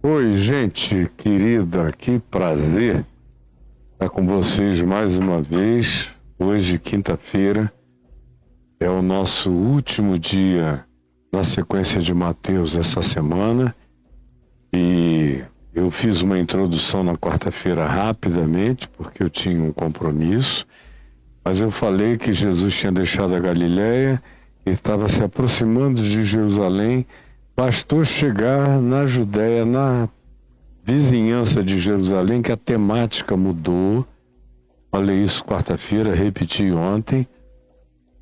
Oi, gente querida, que prazer estar com vocês mais uma vez. Hoje, quinta-feira, é o nosso último dia na sequência de Mateus essa semana. E eu fiz uma introdução na quarta-feira rapidamente, porque eu tinha um compromisso. Mas eu falei que Jesus tinha deixado a Galileia e estava se aproximando de Jerusalém. Bastou chegar na Judéia, na vizinhança de Jerusalém, que a temática mudou. Falei isso quarta-feira, repeti ontem.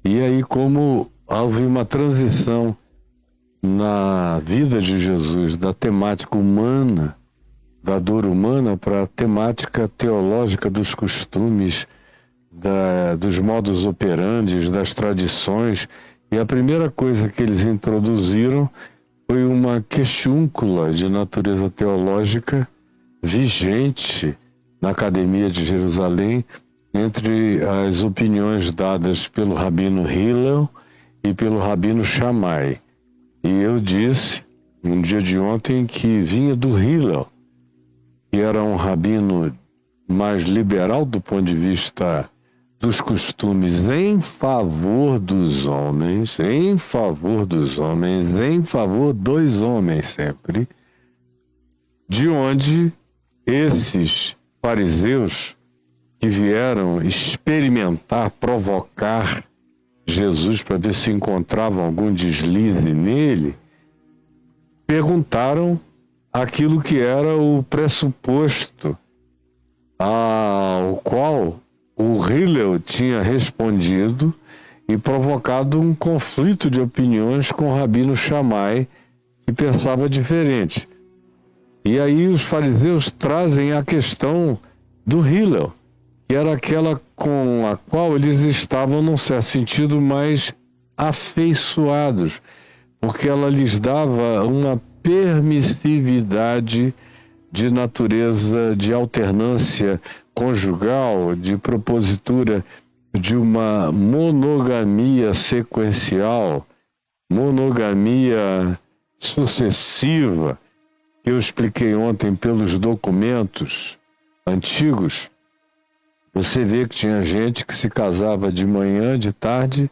E aí, como houve uma transição na vida de Jesus, da temática humana, da dor humana, para a temática teológica dos costumes, dos modus operandi, das tradições. E a primeira coisa que eles introduziram foi uma questiúncula de natureza teológica vigente na Academia de Jerusalém, entre as opiniões dadas pelo Rabino Hillel e pelo Rabino Shammai. E eu disse, no dia de ontem, que vinha do Hillel, que era um rabino mais liberal do ponto de vista dos costumes, em favor dos homens, em favor dos homens, em favor dos homens sempre, de onde esses fariseus que vieram experimentar, provocar Jesus para ver se encontravam algum deslize nele, perguntaram aquilo que era o pressuposto ao qual o Hillel tinha respondido e provocado um conflito de opiniões com o Rabino Shammai, que pensava diferente. E aí os fariseus trazem a questão do Hillel, que era aquela com a qual eles estavam, num certo sentido, mais afeiçoados, porque ela lhes dava uma permissividade de natureza de alternância conjugal, de propositura de uma monogamia sequencial, monogamia sucessiva, que eu expliquei ontem pelos documentos antigos. Você vê que tinha gente que se casava de manhã, de tarde,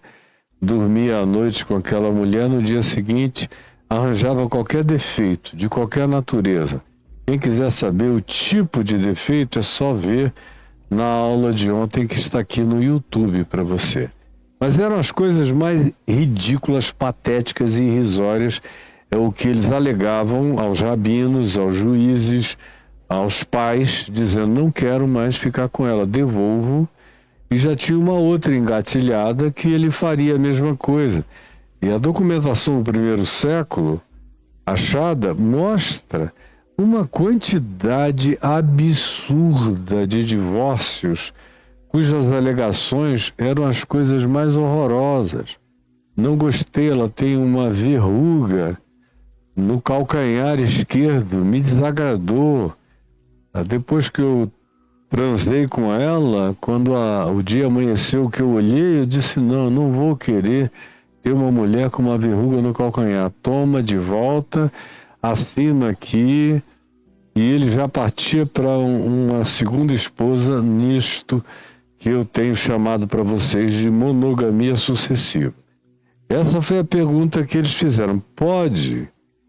dormia à noite com aquela mulher, no dia seguinte arranjava qualquer defeito, de qualquer natureza. Quem quiser saber o tipo de defeito é só ver na aula de ontem que está aqui no YouTube para você. Mas eram as coisas mais ridículas, patéticas e irrisórias, é o que eles alegavam aos rabinos, aos juízes, aos pais, dizendo: não quero mais ficar com ela, devolvo. E já tinha uma outra engatilhada que ele faria a mesma coisa. E a documentação do primeiro século, achada, mostra uma quantidade absurda de divórcios cujas alegações eram as coisas mais horrorosas. Não gostei, ela tem uma verruga no calcanhar esquerdo, me desagradou. Depois que eu transei com ela, quando o dia amanheceu que eu olhei, eu disse: não vou querer Tem uma mulher com uma verruga no calcanhar. Toma de volta, assina aqui. E ele já partia para uma segunda esposa nisto que eu tenho chamado para vocês de monogamia sucessiva. Essa foi a pergunta que eles fizeram.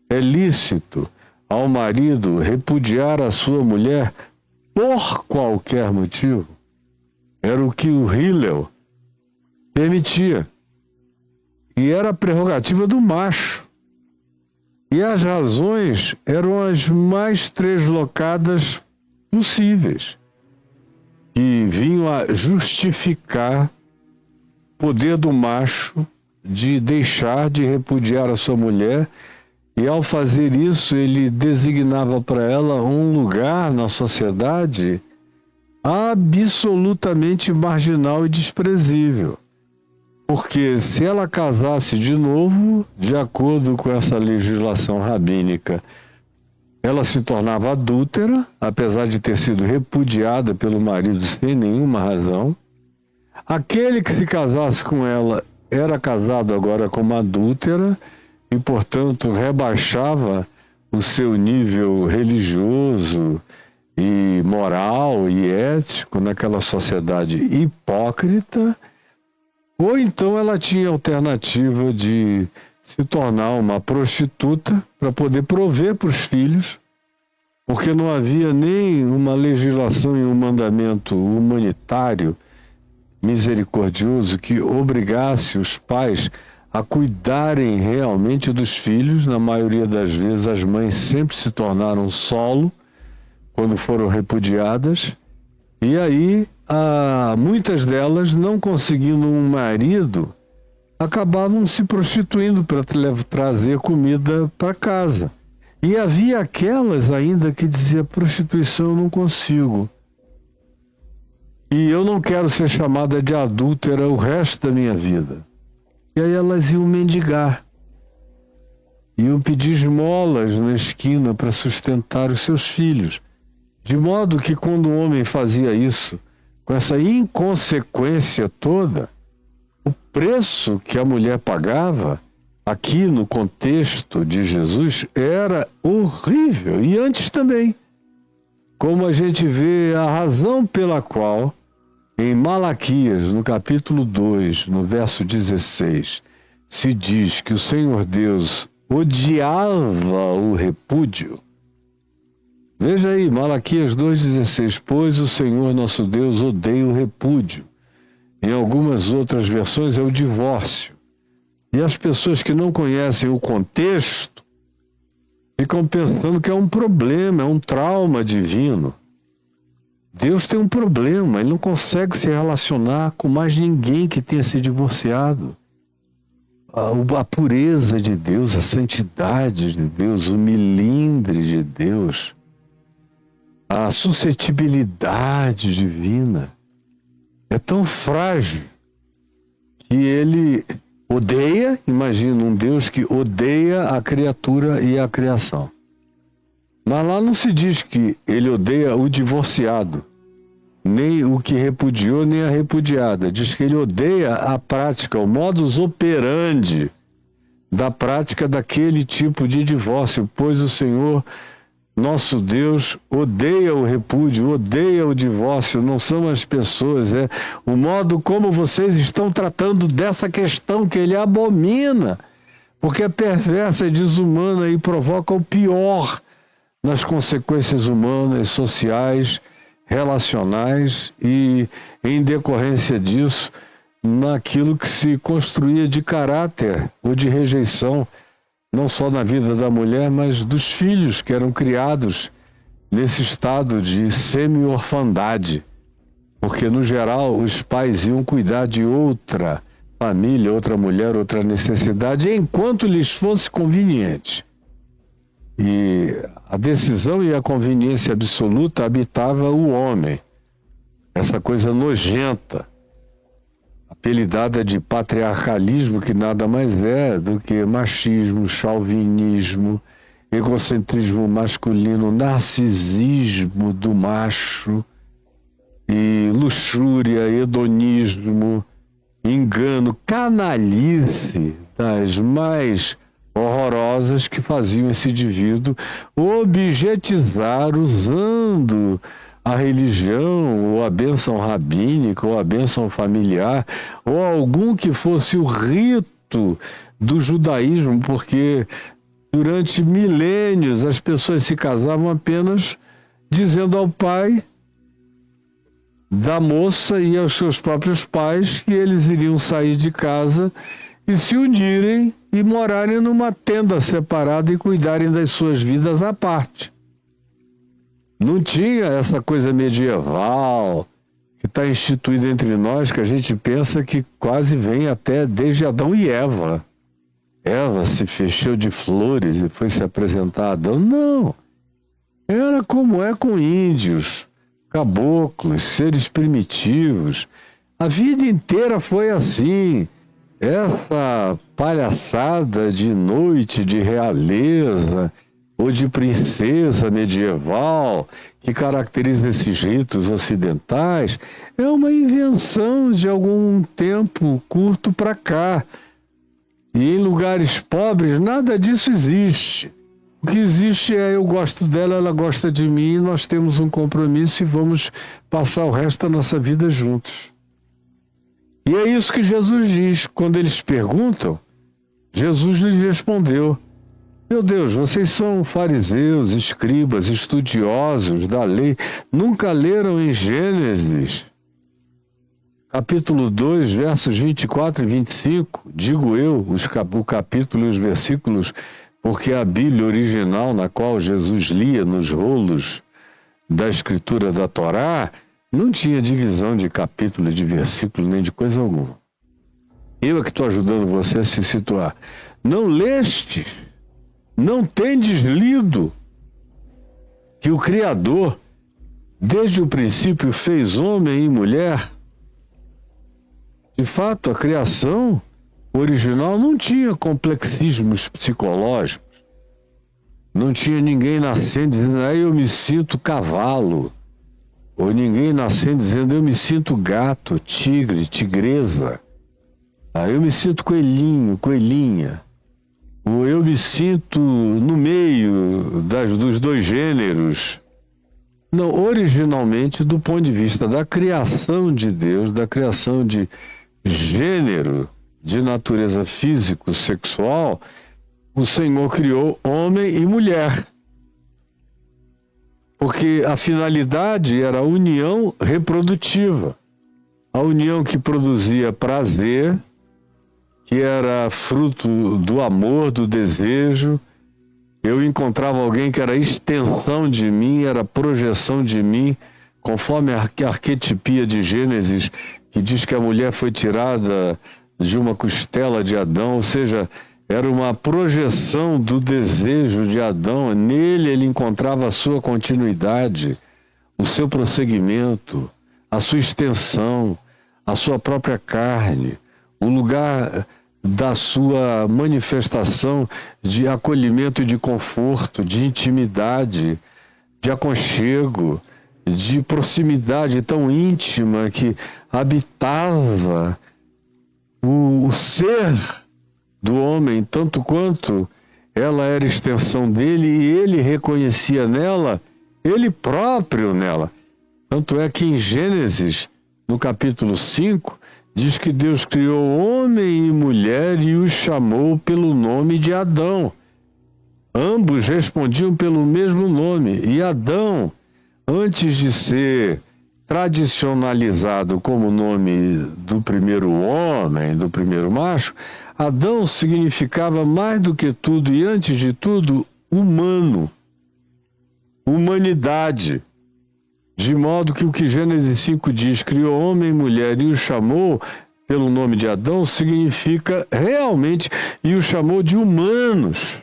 É lícito ao marido repudiar a sua mulher por qualquer motivo? Era o que o Hillel permitia. E era a prerrogativa do macho. E as razões eram as mais translocadas possíveis, que vinham a justificar o poder do macho de deixar de repudiar a sua mulher, e ao fazer isso ele designava para ela um lugar na sociedade absolutamente marginal e desprezível. Porque se ela casasse de novo, de acordo com essa legislação rabínica, ela se tornava adúltera, apesar de ter sido repudiada pelo marido sem nenhuma razão. Aquele que se casasse com ela era casado agora como adúltera e, portanto, rebaixava o seu nível religioso e moral e ético naquela sociedade hipócrita. Ou então ela tinha a alternativa de se tornar uma prostituta para poder prover para os filhos, porque não havia nem uma legislação e um mandamento humanitário misericordioso que obrigasse os pais a cuidarem realmente dos filhos. Na maioria das vezes as mães sempre se tornaram solo quando foram repudiadas, e aí muitas delas, não conseguindo um marido, acabavam se prostituindo para trazer comida para casa. E havia aquelas ainda que diziam: prostituição eu não consigo. E eu não quero ser chamada de adúltera o resto da minha vida. E aí elas iam mendigar. Iam pedir esmolas na esquina para sustentar os seus filhos. De modo que quando o homem fazia isso, com essa inconsequência toda, o preço que a mulher pagava, aqui no contexto de Jesus, era horrível. E antes também. Como a gente vê a razão pela qual, em Malaquias, no capítulo 2, no verso 16, se diz que o Senhor Deus odiava o repúdio. Veja aí, Malaquias 2,16, pois o Senhor nosso Deus odeia o repúdio. Em algumas outras versões é o divórcio. E as pessoas que não conhecem o contexto ficam pensando que é um problema, é um trauma divino. Deus tem um problema, ele não consegue se relacionar com mais ninguém que tenha se divorciado. A pureza de Deus, a santidade de Deus, o milindre de Deus, a suscetibilidade divina é tão frágil que ele odeia. Imagina um Deus que odeia a criatura e a criação. Mas lá não se diz que ele odeia o divorciado, nem o que repudiou, nem a repudiada. Diz que ele odeia a prática, o modus operandi da prática daquele tipo de divórcio, pois o Senhor nosso Deus odeia o repúdio, odeia o divórcio. Não são as pessoas, é o modo como vocês estão tratando dessa questão que ele abomina, porque é perversa, é desumana e provoca o pior nas consequências humanas, sociais, relacionais e, em decorrência disso, naquilo que se construía de caráter ou de rejeição, não só na vida da mulher, mas dos filhos que eram criados nesse estado de semi-orfandade. Porque, no geral, os pais iam cuidar de outra família, outra mulher, outra necessidade, enquanto lhes fosse conveniente. E a decisão e a conveniência absoluta habitava o homem. Essa coisa nojenta, apelidada de patriarcalismo, que nada mais é do que machismo, chauvinismo, egocentrismo masculino, narcisismo do macho, e luxúria, hedonismo, engano, canalice das mais horrorosas que faziam esse indivíduo objetizar usando a religião, ou a bênção rabínica, ou a bênção familiar, ou algum que fosse o rito do judaísmo, porque durante milênios as pessoas se casavam apenas dizendo ao pai da moça e aos seus próprios pais que eles iriam sair de casa e se unirem e morarem numa tenda separada e cuidarem das suas vidas à parte. Não tinha essa coisa medieval que está instituída entre nós, que a gente pensa que quase vem até desde Adão e Eva. Eva se fechou de flores e foi se apresentar a Adão. Não. Era como é com índios, caboclos, seres primitivos. A vida inteira foi assim. Essa palhaçada de noite de realeza ou de princesa medieval que caracteriza esses ritos ocidentais é uma invenção de algum tempo curto para cá. E em lugares pobres nada disso existe. O que existe é eu gosto dela, ela gosta de mim, nós temos um compromisso e vamos passar o resto da nossa vida juntos. E é isso que Jesus diz. Quando eles perguntam, Jesus lhes respondeu: meu Deus, vocês são fariseus, escribas, estudiosos da lei, nunca leram em Gênesis, capítulo 2, versos 24 e 25, digo eu, o capítulo e os versículos, porque a Bíblia original na qual Jesus lia nos rolos da escritura da Torá, não tinha divisão de capítulo, de versículo, nem de coisa alguma. Eu é que estou ajudando você a se situar. Não leste, não tendes lido que o Criador, desde o princípio, fez homem e mulher? De fato, a criação original não tinha complexismos psicológicos. Não tinha ninguém nascendo dizendo, eu me sinto cavalo. Ou ninguém nascendo dizendo, eu me sinto gato, tigre, tigresa. Eu me sinto coelhinho, coelhinha. Ou eu me sinto no meio dos dois gêneros. Não, originalmente, do ponto de vista da criação de Deus, da criação de gênero, de natureza físico-sexual, o Senhor criou homem e mulher. Porque a finalidade era a união reprodutiva. A união que produzia prazer, que era fruto do amor, do desejo. Eu encontrava alguém que era extensão de mim, era projeção de mim, conforme a arquetipia de Gênesis, que diz que a mulher foi tirada de uma costela de Adão, ou seja, era uma projeção do desejo de Adão. Nele ele encontrava a sua continuidade, o seu prosseguimento, a sua extensão, a sua própria carne, o lugar da sua manifestação de acolhimento e de conforto, de intimidade, de aconchego, de proximidade tão íntima que habitava o ser do homem, tanto quanto ela era extensão dele e ele reconhecia nela, ele próprio nela. Tanto é que em Gênesis, no capítulo 5, diz que Deus criou homem e mulher e os chamou pelo nome de Adão. Ambos respondiam pelo mesmo nome. E Adão, antes de ser tradicionalizado como nome do primeiro homem, do primeiro macho, Adão significava mais do que tudo e antes de tudo, humano. Humanidade. De modo que o que Gênesis 5 diz, criou homem e mulher e o chamou pelo nome de Adão, significa realmente, e o chamou de humanos.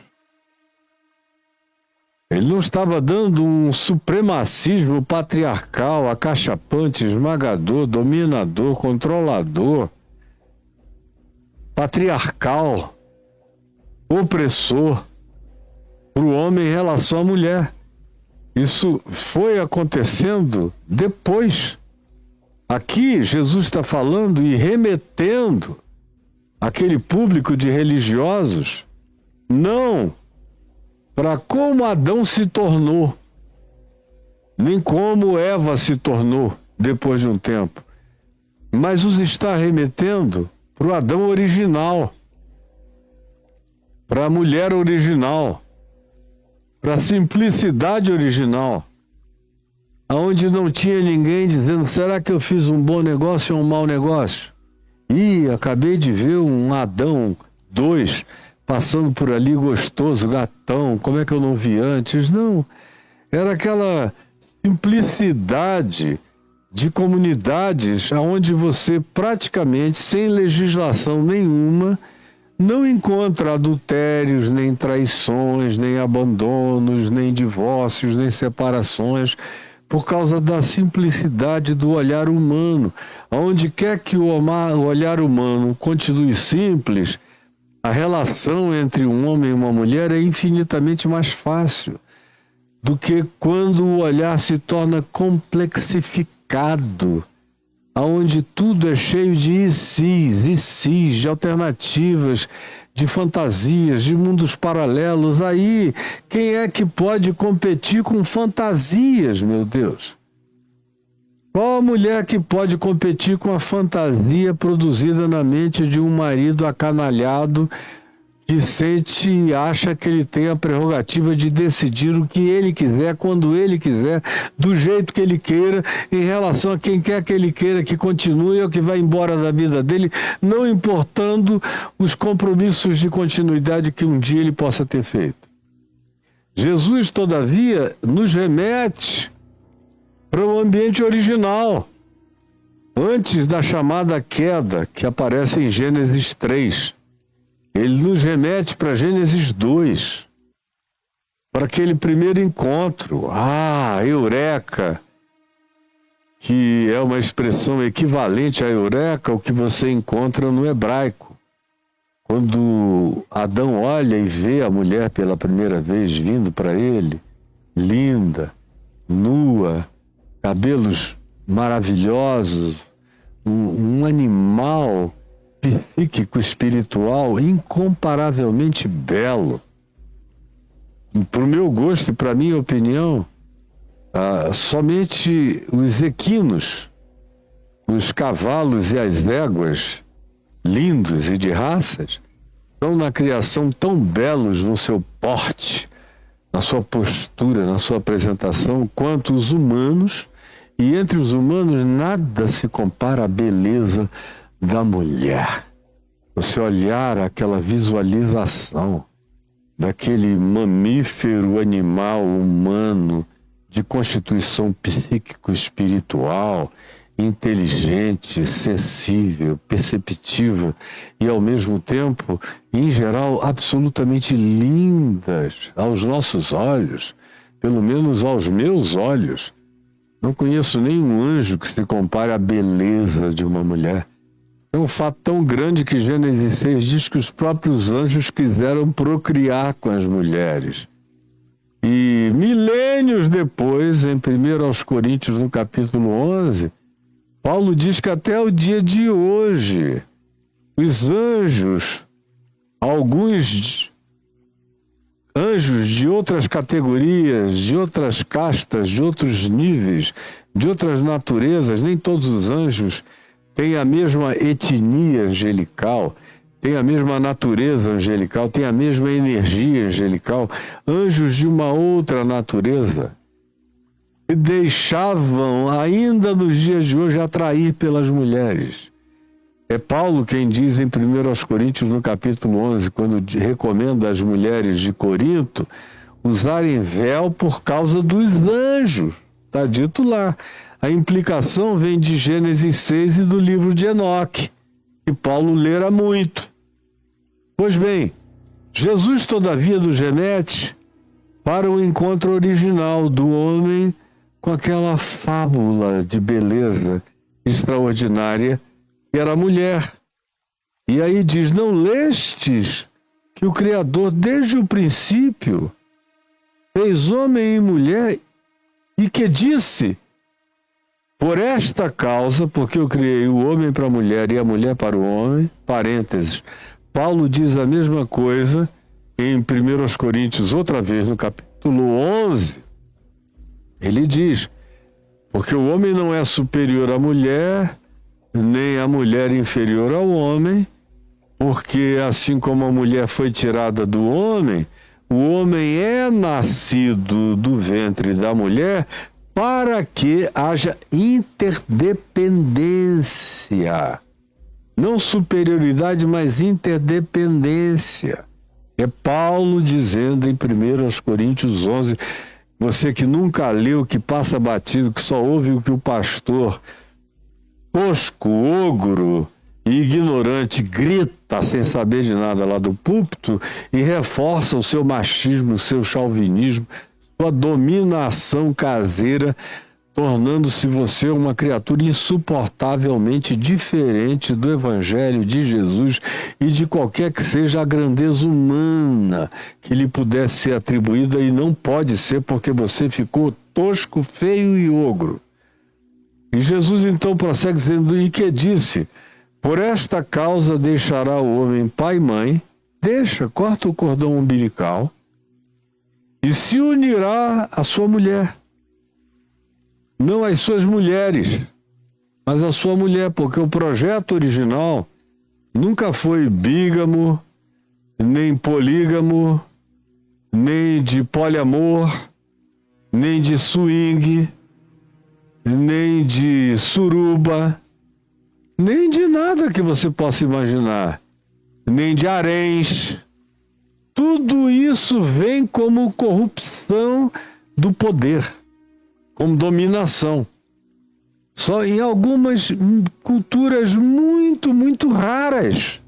Ele não estava dando um supremacismo patriarcal, acachapante, esmagador, dominador, controlador, patriarcal, opressor para o homem em relação à mulher. Isso foi acontecendo depois. Aqui Jesus está falando e remetendo aquele público de religiosos, não para como Adão se tornou, nem como Eva se tornou depois de um tempo, mas os está remetendo para o Adão original, para a mulher original, para a simplicidade original, onde não tinha ninguém dizendo, será que eu fiz um bom negócio ou um mau negócio? Ih, acabei de ver um Adão 2 passando por ali gostoso, gatão, como é que eu não vi antes? Não, era aquela simplicidade de comunidades onde você praticamente, sem legislação nenhuma, não encontra adultérios, nem traições, nem abandonos, nem divórcios, nem separações, por causa da simplicidade do olhar humano. Onde quer que o olhar humano continue simples, a relação entre um homem e uma mulher é infinitamente mais fácil do que quando o olhar se torna complexificado, onde tudo é cheio de e sis, de alternativas, de fantasias, de mundos paralelos. Aí, quem é que pode competir com fantasias, meu Deus? Qual a mulher que pode competir com a fantasia produzida na mente de um marido acanalhado que sente e acha que ele tem a prerrogativa de decidir o que ele quiser, quando ele quiser, do jeito que ele queira, em relação a quem quer que ele queira que continue ou que vai embora da vida dele, não importando os compromissos de continuidade que um dia ele possa ter feito. Jesus, todavia, nos remete para o ambiente original, antes da chamada queda, que aparece em Gênesis 3. Ele nos remete para Gênesis 2, para aquele primeiro encontro. Eureka, que é uma expressão equivalente a eureka, o que você encontra no hebraico. Quando Adão olha e vê a mulher pela primeira vez vindo para ele, linda, nua, cabelos maravilhosos, um animal psíquico, espiritual, incomparavelmente belo. Para o meu gosto e para a minha opinião, somente os equinos, os cavalos e as éguas, lindos e de raças, estão na criação tão belos no seu porte, na sua postura, na sua apresentação, quanto os humanos, e entre os humanos nada se compara à beleza da mulher. Você olhar aquela visualização daquele mamífero animal humano de constituição psíquico-espiritual, inteligente, sensível, perceptiva e ao mesmo tempo, em geral, absolutamente lindas aos nossos olhos, pelo menos aos meus olhos. Não conheço nenhum anjo que se compare à beleza de uma mulher. É um fato tão grande que Gênesis 6 diz que os próprios anjos quiseram procriar com as mulheres. E milênios depois, em 1 Coríntios, no capítulo 11, Paulo diz que até o dia de hoje, os anjos, alguns anjos de outras categorias, de outras castas, de outros níveis, de outras naturezas, nem todos os anjos têm a mesma etnia angelical, têm a mesma natureza angelical, têm a mesma energia angelical. Anjos de uma outra natureza que deixavam, ainda nos dias de hoje, atrair pelas mulheres. É Paulo quem diz em 1 Coríntios, no capítulo 11, quando recomenda às mulheres de Corinto usarem véu por causa dos anjos. Está dito lá. A implicação vem de Gênesis 6 e do livro de Enoque, que Paulo lera muito. Pois bem, Jesus, todavia, nos remete para o encontro original do homem com aquela fábula de beleza extraordinária que era a mulher. E aí diz, não lestes que o Criador, desde o princípio, fez homem e mulher, e que disse, Por esta causa, porque eu criei o homem para a mulher e a mulher para o homem, parênteses, Paulo diz a mesma coisa em 1 Coríntios, outra vez, no capítulo 11. Ele diz, porque o homem não é superior à mulher, nem a mulher inferior ao homem, porque assim como a mulher foi tirada do homem, o homem é nascido do ventre da mulher para que haja interdependência. Não superioridade, mas interdependência. É Paulo dizendo em 1 Coríntios 11, você que nunca leu, que passa batido, que só ouve o que o pastor tosco, ogro e ignorante grita sem saber de nada lá do púlpito e reforça o seu machismo, o seu chauvinismo, sua dominação caseira, tornando-se você uma criatura insuportavelmente diferente do Evangelho de Jesus e de qualquer que seja a grandeza humana que lhe pudesse ser atribuída, e não pode ser porque você ficou tosco, feio e ogro. E Jesus então prossegue dizendo, e que disse, por esta causa deixará o homem pai e mãe, corta o cordão umbilical, e se unirá à sua mulher. Não às suas mulheres, mas à sua mulher, porque o projeto original nunca foi bígamo, nem polígamo, nem de poliamor, nem de swing, nem de suruba, nem de nada que você possa imaginar, nem de haréns. Tudo isso vem como corrupção do poder, como dominação. Só em algumas culturas muito, muito raras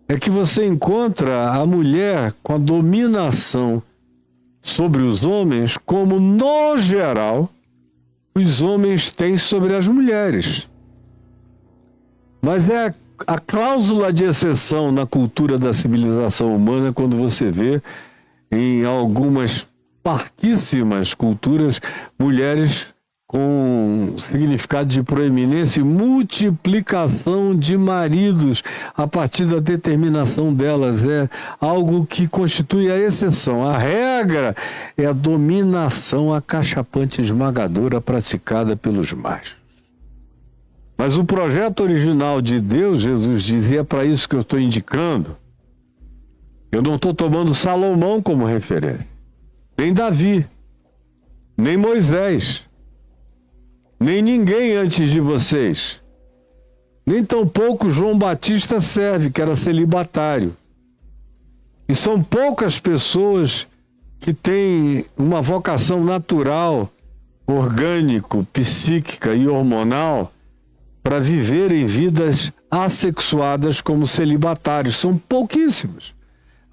é que você encontra a mulher com a dominação sobre os homens, como no geral os homens têm sobre as mulheres. Mas é a cláusula de exceção na cultura da civilização humana quando você vê em algumas parquíssimas culturas mulheres com significado de proeminência e multiplicação de maridos a partir da determinação delas. É algo que constitui a exceção. A regra é a dominação acachapante esmagadora praticada pelos machos. Mas o projeto original de Deus, Jesus diz, e é para isso que eu estou indicando, eu não estou tomando Salomão como referência, nem Davi, nem Moisés, nem ninguém antes de vocês, nem tampouco João Batista serve, que era celibatário. E são poucas pessoas que têm uma vocação natural, orgânico, psíquica e hormonal para viverem vidas assexuadas como celibatários. São pouquíssimos.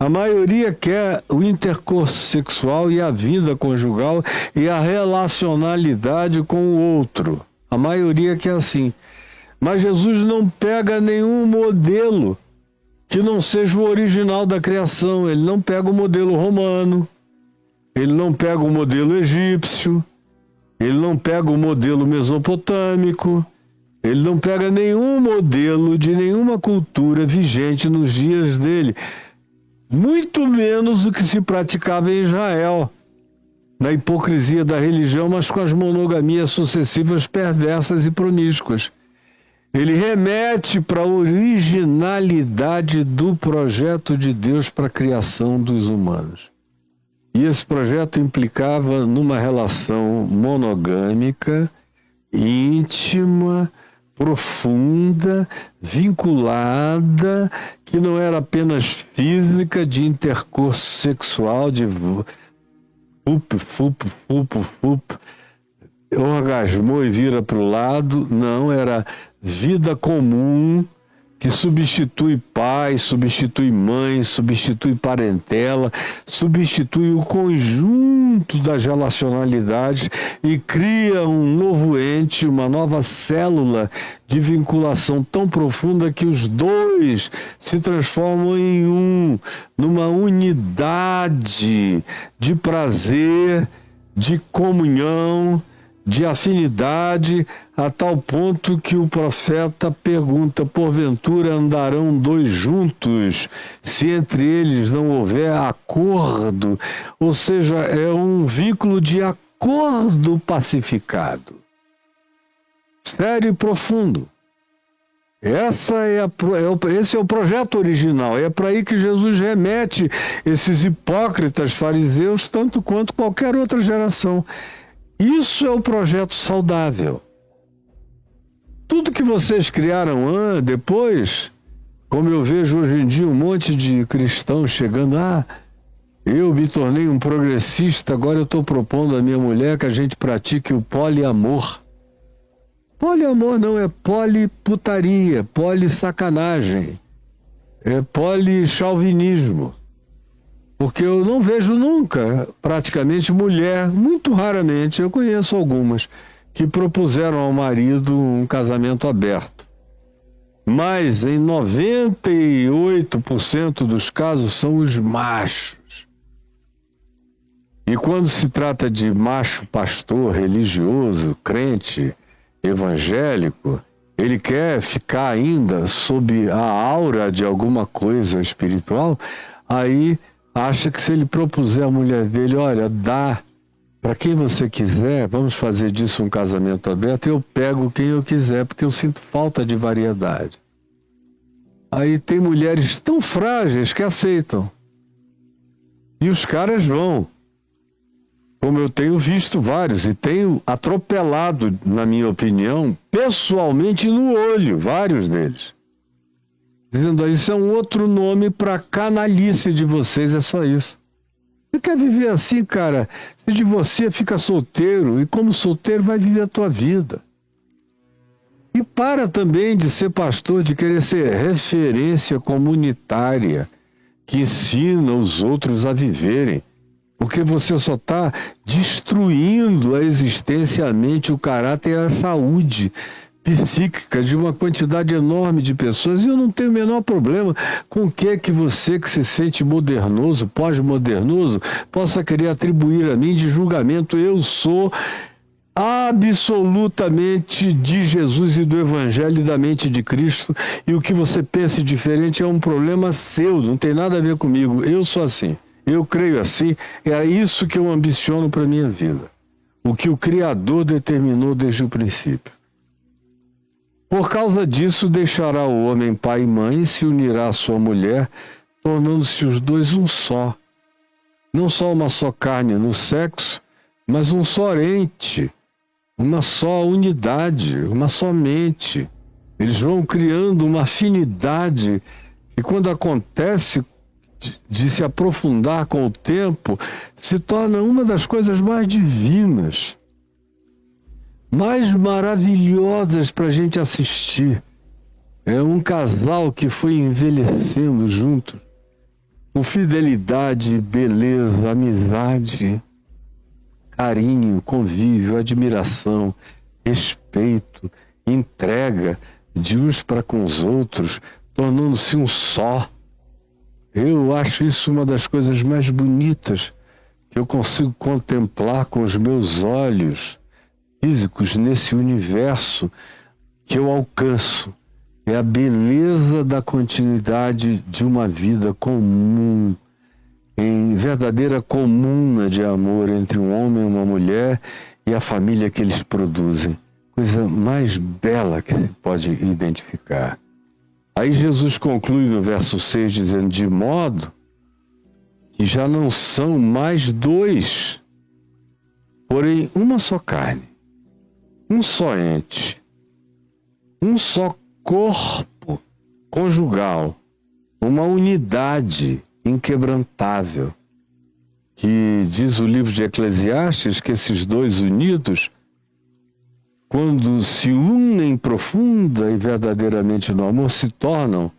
A maioria quer o intercurso sexual e a vida conjugal e a relacionalidade com o outro. A maioria quer assim. Mas Jesus não pega nenhum modelo que não seja o original da criação. Ele não pega o modelo romano, ele não pega o modelo egípcio, ele não pega o modelo mesopotâmico, ele não pega nenhum modelo de nenhuma cultura vigente nos dias dele. Muito menos do que se praticava em Israel, na hipocrisia da religião, mas com as monogamias sucessivas perversas e promíscuas. Ele remete para a originalidade do projeto de Deus para a criação dos humanos. E esse projeto implicava numa relação monogâmica, íntima, profunda, vinculada, que não era apenas física, de intercurso sexual, de orgasmou e vira para o lado. Não, era vida comum, que substitui pai, substitui mãe, substitui parentela, substitui o conjunto das relacionalidades e cria um novo ente, uma nova célula de vinculação tão profunda que os dois se transformam em um, numa unidade de prazer, de comunhão, de afinidade, a tal ponto que o profeta pergunta: porventura andarão dois juntos, se entre eles não houver acordo? Ou seja, é um vínculo de acordo pacificado, sério e profundo. Esse é o projeto original. É para aí que Jesus remete esses hipócritas fariseus, tanto quanto qualquer outra geração. Isso é o projeto saudável. Tudo que vocês criaram depois, como eu vejo hoje em dia um monte de cristãos chegando: eu me tornei um progressista, agora eu estou propondo à minha mulher que a gente pratique o poliamor. Poliamor não é poliputaria, polissacanagem, é polichauvinismo. Porque eu não vejo nunca, praticamente, mulher, muito raramente, eu conheço algumas, que propuseram ao marido um casamento aberto. Mas em 98% dos casos são os machos. E quando se trata de macho pastor, religioso, crente, evangélico, ele quer ficar ainda sob a aura de alguma coisa espiritual, aí acha que se ele propuser à mulher dele: olha, dá para quem você quiser, vamos fazer disso um casamento aberto, eu pego quem eu quiser, porque eu sinto falta de variedade. Aí tem mulheres tão frágeis que aceitam. E os caras vão. Como eu tenho visto vários, e tenho atropelado, na minha opinião, pessoalmente no olho, vários deles. Dizendo: isso é um outro nome para canalice de vocês, é só isso. Você quer viver assim, cara? Se divorcia, fica solteiro, e como solteiro vai viver a tua vida. E para também de ser pastor, de querer ser referência comunitária, que ensina os outros a viverem. Porque você só está destruindo a existência, a mente, o caráter e a saúde psíquica de uma quantidade enorme de pessoas. E eu não tenho o menor problema com o que você, que se sente modernoso, pós-modernoso, possa querer atribuir a mim de julgamento. Eu sou absolutamente de Jesus e do Evangelho e da mente de Cristo. E o que você pense diferente é um problema seu, não tem nada a ver comigo. Eu sou assim. Eu creio assim, é isso que eu ambiciono para a minha vida. O que o Criador determinou desde o princípio. Por causa disso, deixará o homem pai e mãe e se unirá à sua mulher, tornando-se os dois um só. Não só uma só carne no sexo, mas um só ente, uma só unidade, uma só mente. Eles vão criando uma afinidade e quando acontece de se aprofundar com o tempo, se torna uma das coisas mais divinas, mais maravilhosas para a gente assistir. É um casal que foi envelhecendo junto, com fidelidade, beleza, amizade, carinho, convívio, admiração, respeito, entrega de uns para com os outros, tornando-se um só. Eu acho isso uma das coisas mais bonitas que eu consigo contemplar com os meus olhos físicos nesse universo que eu alcanço. É a beleza da continuidade de uma vida comum, em verdadeira comuna de amor entre um homem e uma mulher e a família que eles produzem. Coisa mais bela que se pode identificar. Aí Jesus conclui no verso 6 dizendo: de modo que já não são mais dois, porém uma só carne, um só ente, um só corpo conjugal, uma unidade inquebrantável, que diz o livro de Eclesiastes que esses dois unidos, quando se unem profunda e verdadeiramente no amor, se tornam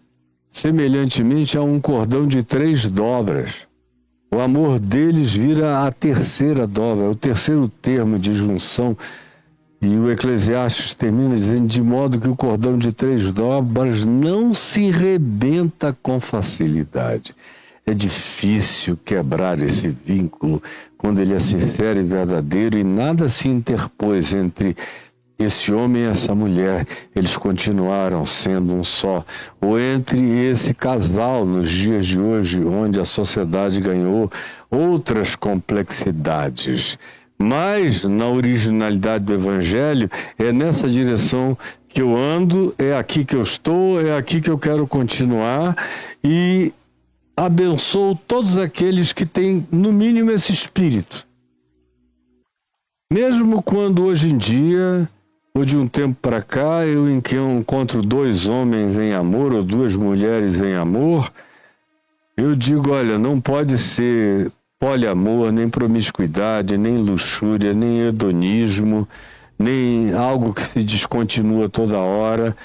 semelhantemente a um cordão de 3 dobras. O amor deles vira a terceira dobra, o terceiro termo de junção. E o Eclesiastes termina dizendo: de modo que o cordão de 3 dobras não se rebenta com facilidade. É difícil quebrar esse vínculo quando ele é sincero e verdadeiro e nada se interpôs entre esse homem e essa mulher. Eles continuaram sendo um só. Ou entre esse casal nos dias de hoje, onde a sociedade ganhou outras complexidades. Mas, na originalidade do Evangelho, é nessa direção que eu ando, é aqui que eu estou, é aqui que eu quero continuar e abençoo todos aqueles que têm, no mínimo, esse espírito. Mesmo quando hoje em dia, ou de um tempo para cá, eu encontro dois homens em amor ou duas mulheres em amor, eu digo, olha, não pode ser poliamor, nem promiscuidade, nem luxúria, nem hedonismo, nem algo que se descontinua toda hora.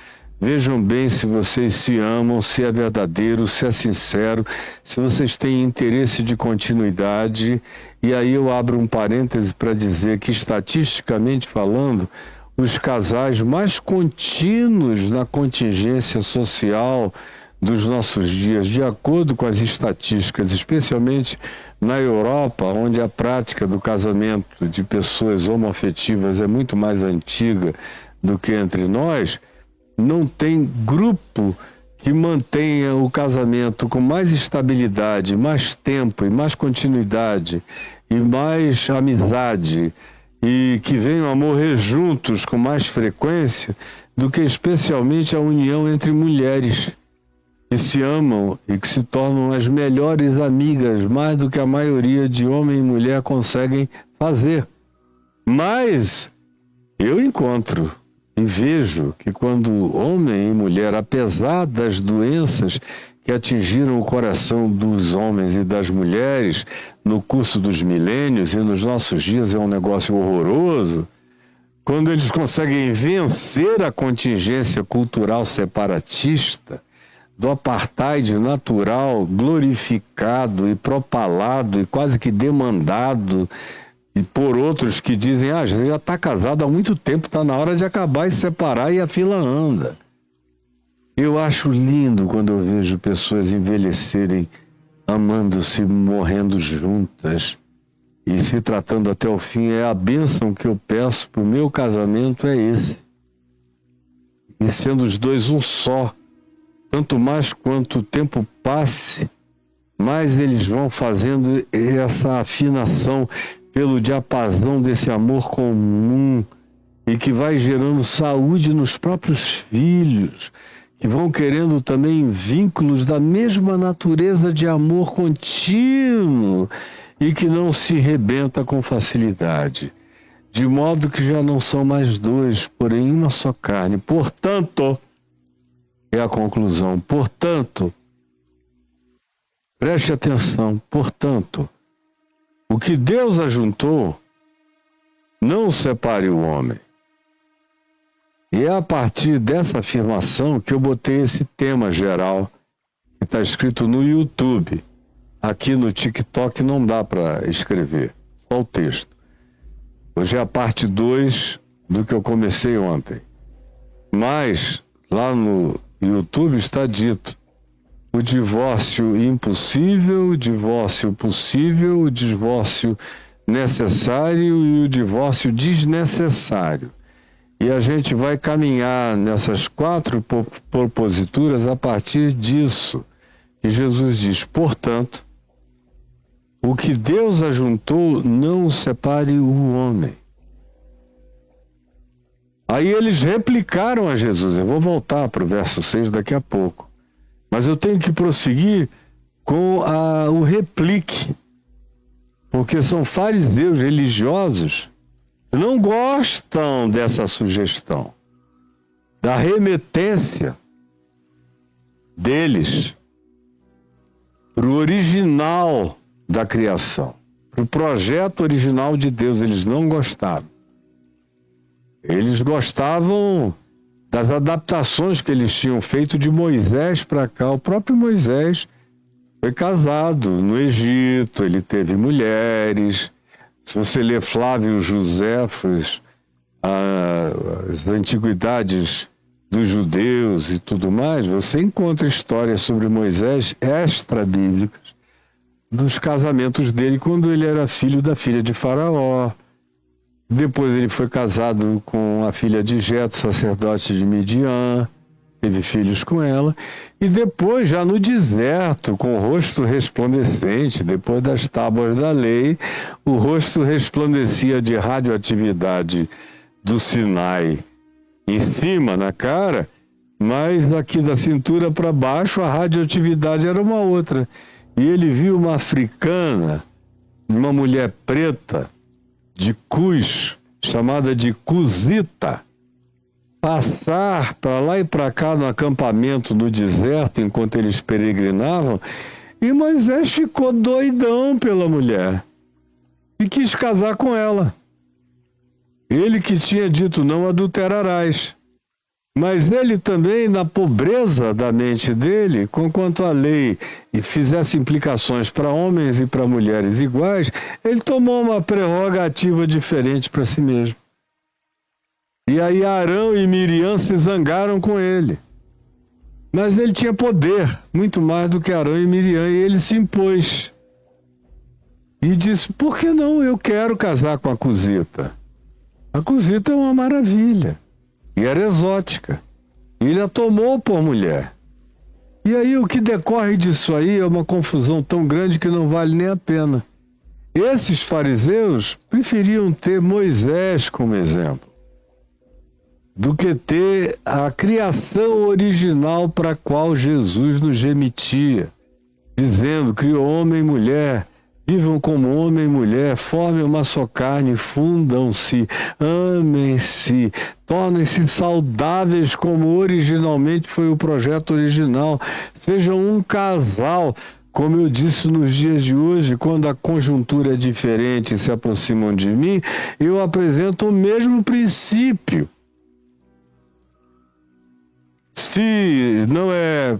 Vejam bem se vocês se amam, se é verdadeiro, se é sincero, se vocês têm interesse de continuidade. E aí eu abro um parêntese para dizer que, estatisticamente falando, os casais mais contínuos na contingência social dos nossos dias, de acordo com as estatísticas, especialmente na Europa, onde a prática do casamento de pessoas homoafetivas é muito mais antiga do que entre nós, não tem grupo que mantenha o casamento com mais estabilidade, mais tempo e mais continuidade e mais amizade e que venham a morrer juntos com mais frequência do que especialmente a união entre mulheres que se amam e que se tornam as melhores amigas, mais do que a maioria de homem e mulher conseguem fazer. Mas eu encontro e vejo que quando homem e mulher, apesar das doenças que atingiram o coração dos homens e das mulheres no curso dos milênios e nos nossos dias é um negócio horroroso, quando eles conseguem vencer a contingência cultural separatista, do apartheid natural, glorificado e propalado e quase que demandado e por outros que dizem, já está casado há muito tempo, está na hora de acabar e separar e a fila anda. Eu acho lindo quando eu vejo pessoas envelhecerem amando-se, morrendo juntas e se tratando até o fim. É a bênção que eu peço para o meu casamento, é esse. E sendo os dois um só, tanto mais quanto o tempo passe, mais eles vão fazendo essa afinação pelo diapasão desse amor comum e que vai gerando saúde nos próprios filhos, que vão querendo também vínculos da mesma natureza de amor contínuo e que não se rebenta com facilidade, de modo que já não são mais dois, porém uma só carne. Portanto, é a conclusão. Portanto, preste atenção. Portanto, o que Deus ajuntou, não separe o homem. E é a partir dessa afirmação que eu botei esse tema geral, que está escrito no YouTube. Aqui no TikTok não dá para escrever, só o texto. Hoje é a parte 2 do que eu comecei ontem. Mas, lá no YouTube está dito: o divórcio impossível, o divórcio possível, o divórcio necessário e o divórcio desnecessário. E a gente vai caminhar nessas 4 proposituras a partir disso. E Jesus diz, portanto, o que Deus ajuntou, não o separe o homem. Aí eles replicaram a Jesus. Eu vou voltar para o verso 6 daqui a pouco. Mas eu tenho que prosseguir com o replique. Porque são fariseus religiosos que não gostam dessa sugestão, da remetência deles para o original da criação, para o projeto original de Deus. Eles não gostaram. Eles gostavam das adaptações que eles tinham feito de Moisés para cá. O próprio Moisés foi casado no Egito, ele teve mulheres. Se você ler Flávio Joséfos, as antiguidades dos judeus e tudo mais, você encontra histórias sobre Moisés extra-bíblicas dos casamentos dele quando ele era filho da filha de Faraó. Depois ele foi casado com a filha de Jetro, sacerdote de Midian, teve filhos com ela. E depois, já no deserto, com o rosto resplandecente, depois das tábuas da lei, o rosto resplandecia de radioatividade do Sinai em cima, na cara, mas daqui da cintura para baixo a radioatividade era uma outra. E ele viu uma africana, uma mulher preta, de Cus, chamada de Cusita, passar para lá e para cá no acampamento no deserto enquanto eles peregrinavam, e Moisés ficou doidão pela mulher e quis casar com ela. Ele que tinha dito não adulterarás, mas ele também, na pobreza da mente dele, conquanto a lei fizesse implicações para homens e para mulheres iguais, ele tomou uma prerrogativa diferente para si mesmo. E aí Arão e Miriam se zangaram com ele. Mas ele tinha poder, muito mais do que Arão e Miriam, e ele se impôs. E disse, por que não? Eu quero casar com a Cusita. A Cusita é uma maravilha. E era exótica. E ele a tomou por mulher. E aí o que decorre disso aí é uma confusão tão grande que não vale nem a pena. Esses fariseus preferiam ter Moisés como exemplo do que ter a criação original para a qual Jesus nos remitia, dizendo, criou homem e mulher, vivam como homem e mulher, formem uma só carne, fundam-se, amem-se, tornem-se saudáveis como originalmente foi o projeto original, sejam um casal. Como eu disse nos dias de hoje, quando a conjuntura é diferente e se aproximam de mim, eu apresento o mesmo princípio. Se não é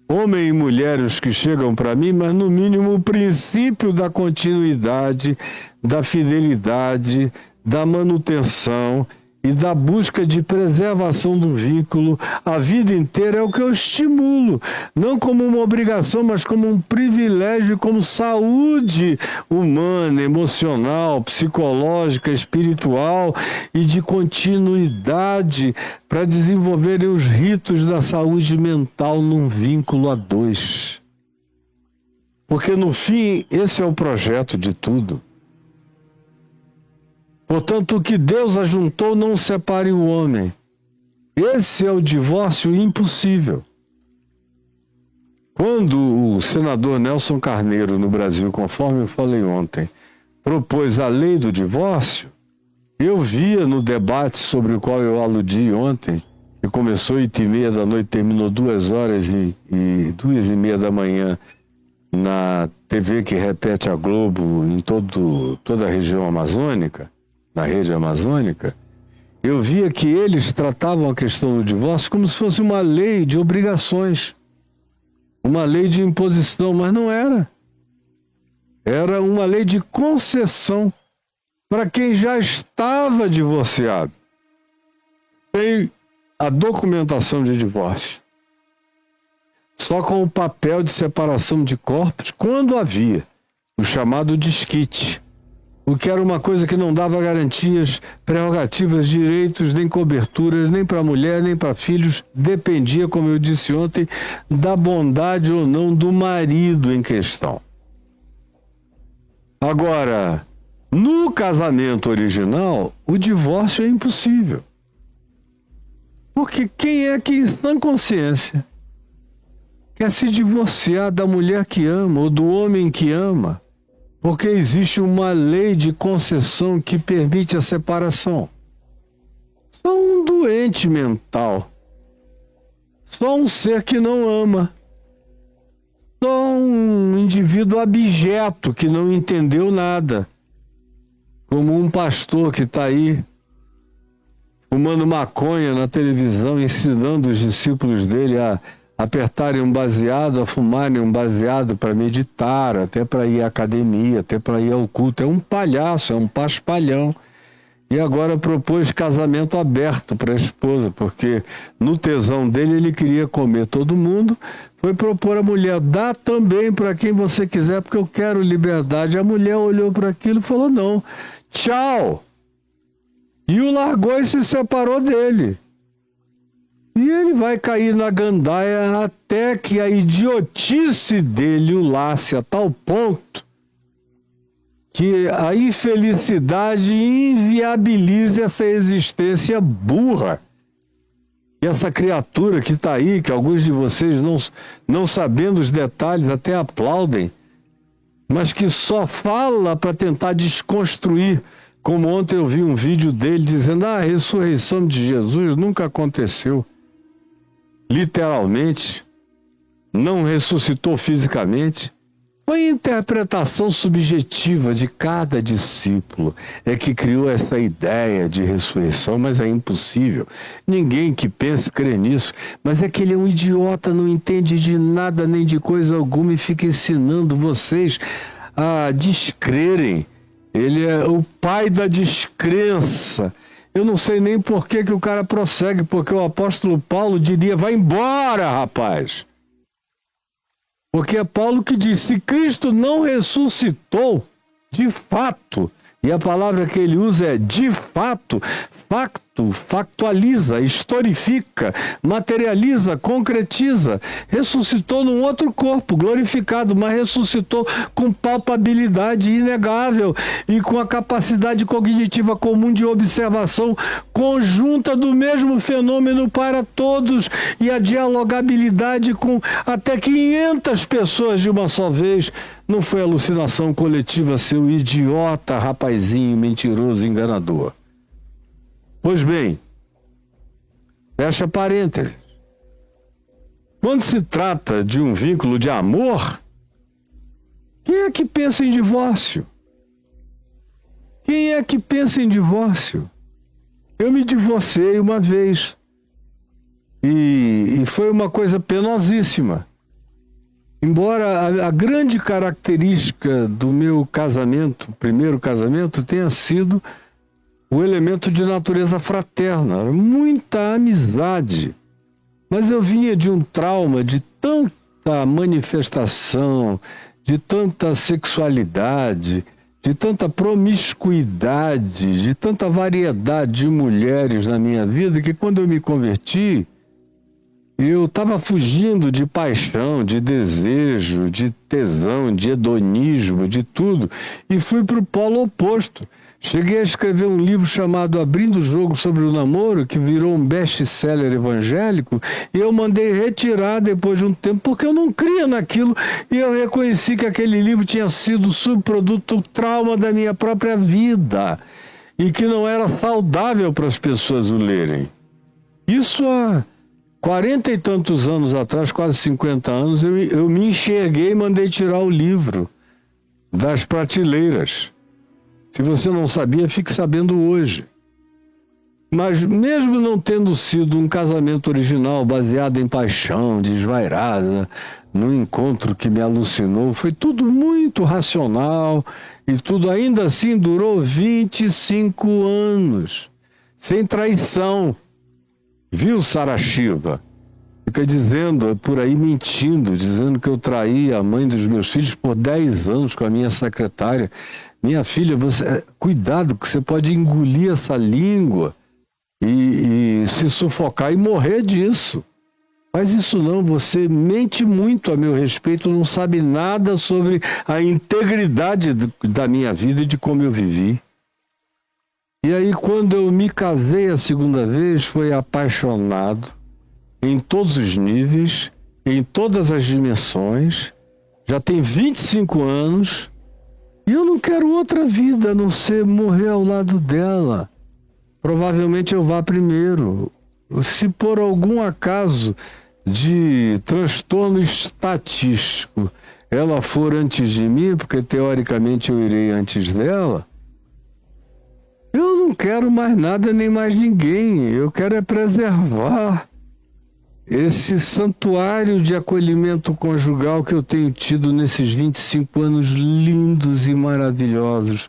homem e mulher os que chegam para mim, mas no mínimo o princípio da continuidade, da fidelidade, da manutenção e da busca de preservação do vínculo a vida inteira é o que eu estimulo, não como uma obrigação, mas como um privilégio, como saúde humana, emocional, psicológica, espiritual e de continuidade para desenvolverem os ritos da saúde mental num vínculo a dois. Porque no fim, esse é o projeto de tudo. Portanto, o que Deus ajuntou não separe o homem. Esse é o divórcio impossível. Quando o senador Nelson Carneiro, no Brasil, conforme eu falei ontem, propôs a lei do divórcio, eu via no debate sobre o qual eu aludi ontem, que começou 8h30 da noite, terminou 2h e 2h30 da manhã, na TV que repete a Globo em toda a região amazônica, na rede amazônica, eu via que eles tratavam a questão do divórcio como se fosse uma lei de obrigações, uma lei de imposição, mas não era. Era uma lei de concessão para quem já estava divorciado, tem a documentação de divórcio, só com o papel de separação de corpos, quando havia o chamado desquite, o que era uma coisa que não dava garantias, prerrogativas, direitos, nem coberturas, nem para mulher, nem para filhos, dependia, como eu disse ontem, da bondade ou não do marido em questão. Agora, no casamento original, o divórcio é impossível. Porque quem é que, em sã consciência, quer se divorciar da mulher que ama ou do homem que ama? Porque existe uma lei de concessão que permite a separação. Só um doente mental, só um ser que não ama, só um indivíduo abjeto que não entendeu nada, como um pastor que está aí fumando maconha na televisão, ensinando os discípulos dele a apertarem um baseado, a fumarem um baseado para meditar, até para ir à academia, até para ir ao culto. É um palhaço, é um paspalhão. E agora propôs casamento aberto para a esposa, porque no tesão dele ele queria comer todo mundo, Foi propor à mulher, dá também para quem você quiser, porque eu quero liberdade. A mulher olhou para aquilo e falou, não, tchau. E o largou e se separou dele. E ele vai cair na gandaia até que a idiotice dele o lace a tal ponto que a infelicidade inviabilize essa existência burra. E essa criatura que está aí, que alguns de vocês não sabendo os detalhes até aplaudem, mas que só fala para tentar desconstruir. Como ontem eu vi um vídeo dele dizendo, a ressurreição de Jesus nunca aconteceu. Literalmente, não ressuscitou fisicamente. Foi a interpretação subjetiva de cada discípulo é que criou essa ideia de ressurreição, mas é impossível. Ninguém que pense crê nisso, mas é que ele é um idiota, não entende de nada nem de coisa alguma e fica ensinando vocês a descrerem. Ele é o pai da descrença. Eu não sei nem por que o cara prossegue, porque o apóstolo Paulo diria, vai embora, rapaz. Porque é Paulo que diz, se Cristo não ressuscitou, de fato, e a palavra que ele usa é de fato, facto, factualiza, historifica, materializa, concretiza, ressuscitou num outro corpo, glorificado, mas ressuscitou com palpabilidade inegável e com a capacidade cognitiva comum de observação conjunta do mesmo fenômeno para todos e a dialogabilidade com até 500 pessoas de uma só vez. Não foi alucinação coletiva, seu idiota, rapazinho, mentiroso, enganador. Pois bem, fecha parênteses. Quando se trata de um vínculo de amor, quem é que pensa em divórcio? Quem é que pensa em divórcio? Eu me divorciei uma vez e foi uma coisa penosíssima. Embora a grande característica do meu casamento, primeiro casamento, tenha sido o elemento de natureza fraterna, muita amizade. Mas eu vinha de um trauma de tanta manifestação, de tanta sexualidade, de tanta promiscuidade, de tanta variedade de mulheres na minha vida, que quando eu me converti, eu estava fugindo de paixão, de desejo, de tesão, de hedonismo, de tudo, e fui para o polo oposto. Cheguei a escrever um livro chamado Abrindo o Jogo sobre o Namoro, que virou um best-seller evangélico, e eu mandei retirar depois de um tempo, porque eu não cria naquilo, e eu reconheci que aquele livro tinha sido subproduto trauma da minha própria vida, e que não era saudável para as pessoas o lerem. Isso há 40 e tantos anos atrás, quase 50 anos, eu me enxerguei e mandei tirar o livro das prateleiras. Se você não sabia, fique sabendo hoje. Mas mesmo não tendo sido um casamento original, baseado em paixão, desvairada, num encontro que me alucinou, foi tudo muito racional e tudo ainda assim durou 25 anos, sem traição. Viu, Sarashiva? Fica dizendo, por aí mentindo, dizendo que eu traí a mãe dos meus filhos por 10 anos com a minha secretária. Minha filha, cuidado que você pode engolir essa língua e se sufocar e morrer disso. Faz isso não, você mente muito a meu respeito, não sabe nada sobre a integridade da minha vida e de como eu vivi. E aí, quando eu me casei a segunda vez, foi apaixonado, em todos os níveis, em todas as dimensões, já tem 25 anos, e eu não quero outra vida a não ser morrer ao lado dela. Provavelmente eu vá primeiro. Se por algum acaso de transtorno estatístico ela for antes de mim, porque teoricamente eu irei antes dela, eu não quero mais nada nem mais ninguém. Eu quero é preservar esse santuário de acolhimento conjugal que eu tenho tido nesses 25 anos lindos e maravilhosos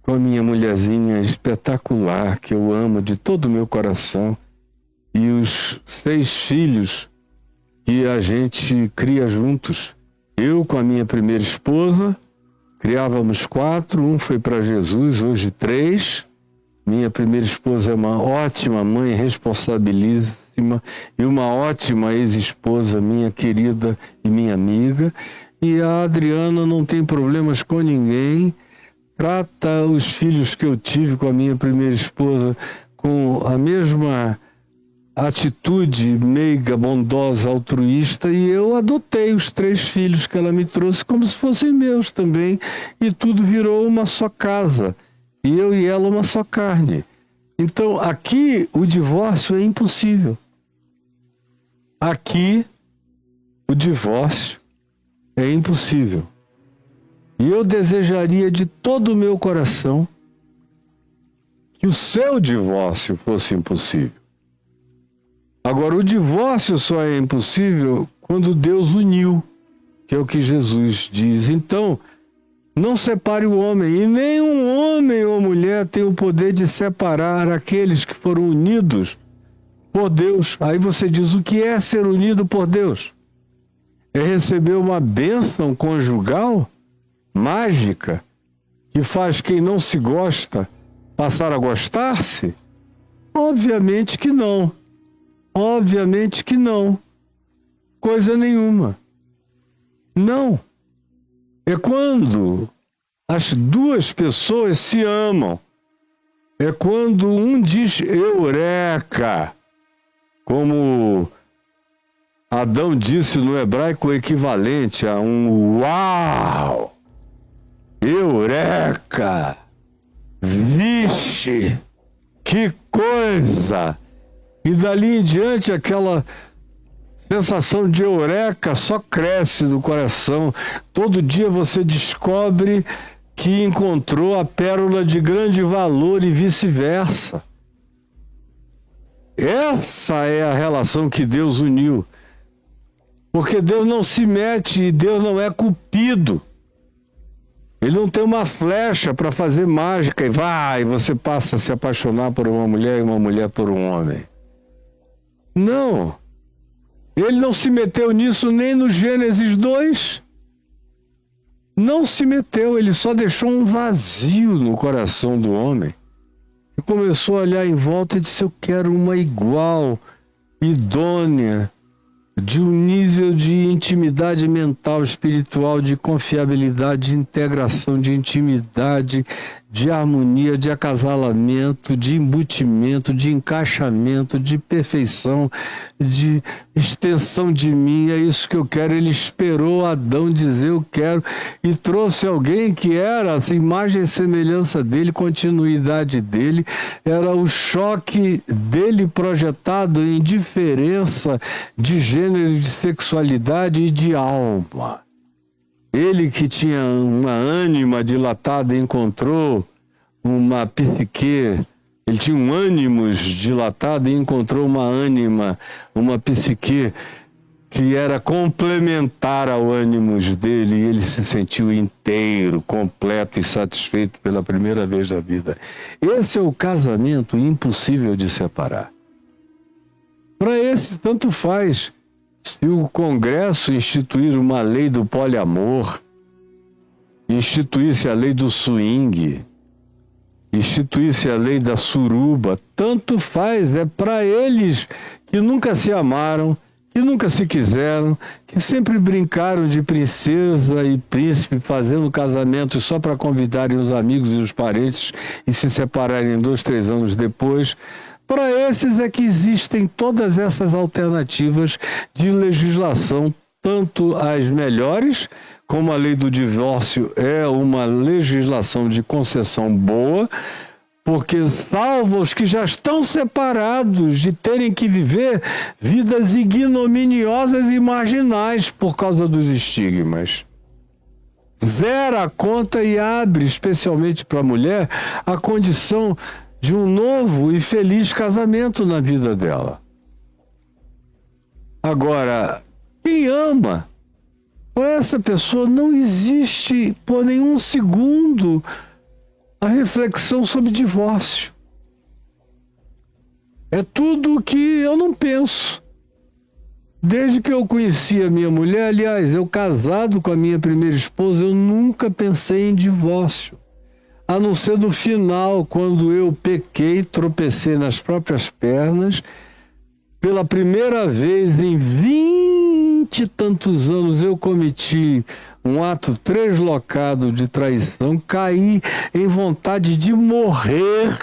com a minha mulherzinha espetacular, que eu amo de todo o meu coração, e os 6 filhos que a gente cria juntos. Eu com a minha primeira esposa, criávamos 4, um foi para Jesus, hoje 3. Minha primeira esposa é uma ótima mãe, responsabilíssima, e uma ótima ex-esposa, minha querida e minha amiga. E a Adriana não tem problemas com ninguém, trata os filhos que eu tive com a minha primeira esposa com a mesma atitude meiga, bondosa, altruísta, e eu adotei os 3 filhos que ela me trouxe como se fossem meus também, e tudo virou uma só casa, e eu e ela uma só carne. Então aqui o divórcio é impossível. Aqui o divórcio é impossível. E eu desejaria de todo o meu coração que o seu divórcio fosse impossível. Agora, o divórcio só é impossível quando Deus uniu, que é o que Jesus diz. Então, não separe o homem, e nenhum homem ou mulher tem o poder de separar aqueles que foram unidos por Deus. Aí você diz, o que é ser unido por Deus? É receber uma bênção conjugal mágica que faz quem não se gosta passar a gostar-se? Obviamente que não. Obviamente que não. Coisa nenhuma. Não. É quando as 2 pessoas se amam. É quando um diz eureka, como Adão disse no hebraico o equivalente a um uau. Eureka! Vixe! Que coisa! E dali em diante aquela sensação de eureka só cresce no coração. Todo dia você descobre que encontrou a pérola de grande valor e vice-versa. Essa é a relação que Deus uniu. Porque Deus não se mete e Deus não é cupido. Ele não tem uma flecha para fazer mágica e você passa a se apaixonar por uma mulher e uma mulher por um homem. Não. Ele não se meteu nisso nem no Gênesis 2. Não se meteu, ele só deixou um vazio no coração do homem. E começou a olhar em volta e disse, eu quero uma igual, idônea, de um nível de intimidade mental, espiritual, de confiabilidade, de integração, de intimidade, de harmonia, de acasalamento, de embutimento, de encaixamento, de perfeição, de extensão de mim. É isso que eu quero. Ele esperou Adão dizer eu quero e trouxe alguém que era a imagem e semelhança dele, continuidade dele, era o choque dele projetado em diferença de gênero, de sexualidade e de alma. Ele que tinha uma ânima dilatada encontrou uma psique, ele tinha um ânimos dilatado e encontrou uma ânima, uma psique que era complementar ao ânimos dele, e ele se sentiu inteiro, completo e satisfeito pela primeira vez na vida. Esse é o casamento impossível de separar. Para esse, tanto faz se o Congresso instituir uma lei do poliamor, instituísse a lei do swing, instituísse a lei da suruba, tanto faz, é para eles que nunca se amaram, que nunca se quiseram, que sempre brincaram de princesa e príncipe, fazendo casamentos só para convidarem os amigos e os parentes e se separarem 2, 3 anos depois. Para esses é que existem todas essas alternativas de legislação, tanto as melhores, como a lei do divórcio é uma legislação de concessão boa, porque salva os que já estão separados de terem que viver vidas ignominiosas e marginais por causa dos estigmas. Zera a conta e abre, especialmente para a mulher, a condição de um novo e feliz casamento na vida dela. Agora, quem ama, para essa pessoa não existe por nenhum segundo a reflexão sobre divórcio. É tudo o que eu não penso. Desde que eu conheci a minha mulher, aliás, eu casado com a minha primeira esposa, eu nunca pensei em divórcio. A não ser no final, quando eu pequei, tropecei nas próprias pernas. Pela primeira vez em 20 e tantos anos eu cometi um ato translocado de traição, caí em vontade de morrer.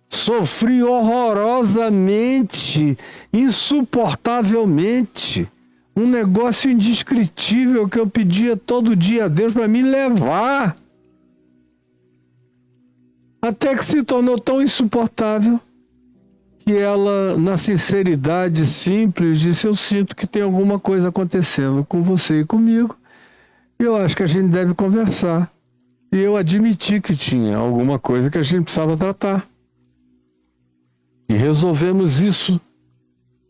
Sofri horrorosamente, insuportavelmente. Um negócio indescritível que eu pedia todo dia a Deus para me levar. Até que se tornou tão insuportável que ela, na sinceridade simples, disse: eu sinto que tem alguma coisa acontecendo com você e comigo. E eu acho que a gente deve conversar. E eu admiti que tinha alguma coisa que a gente precisava tratar. E resolvemos isso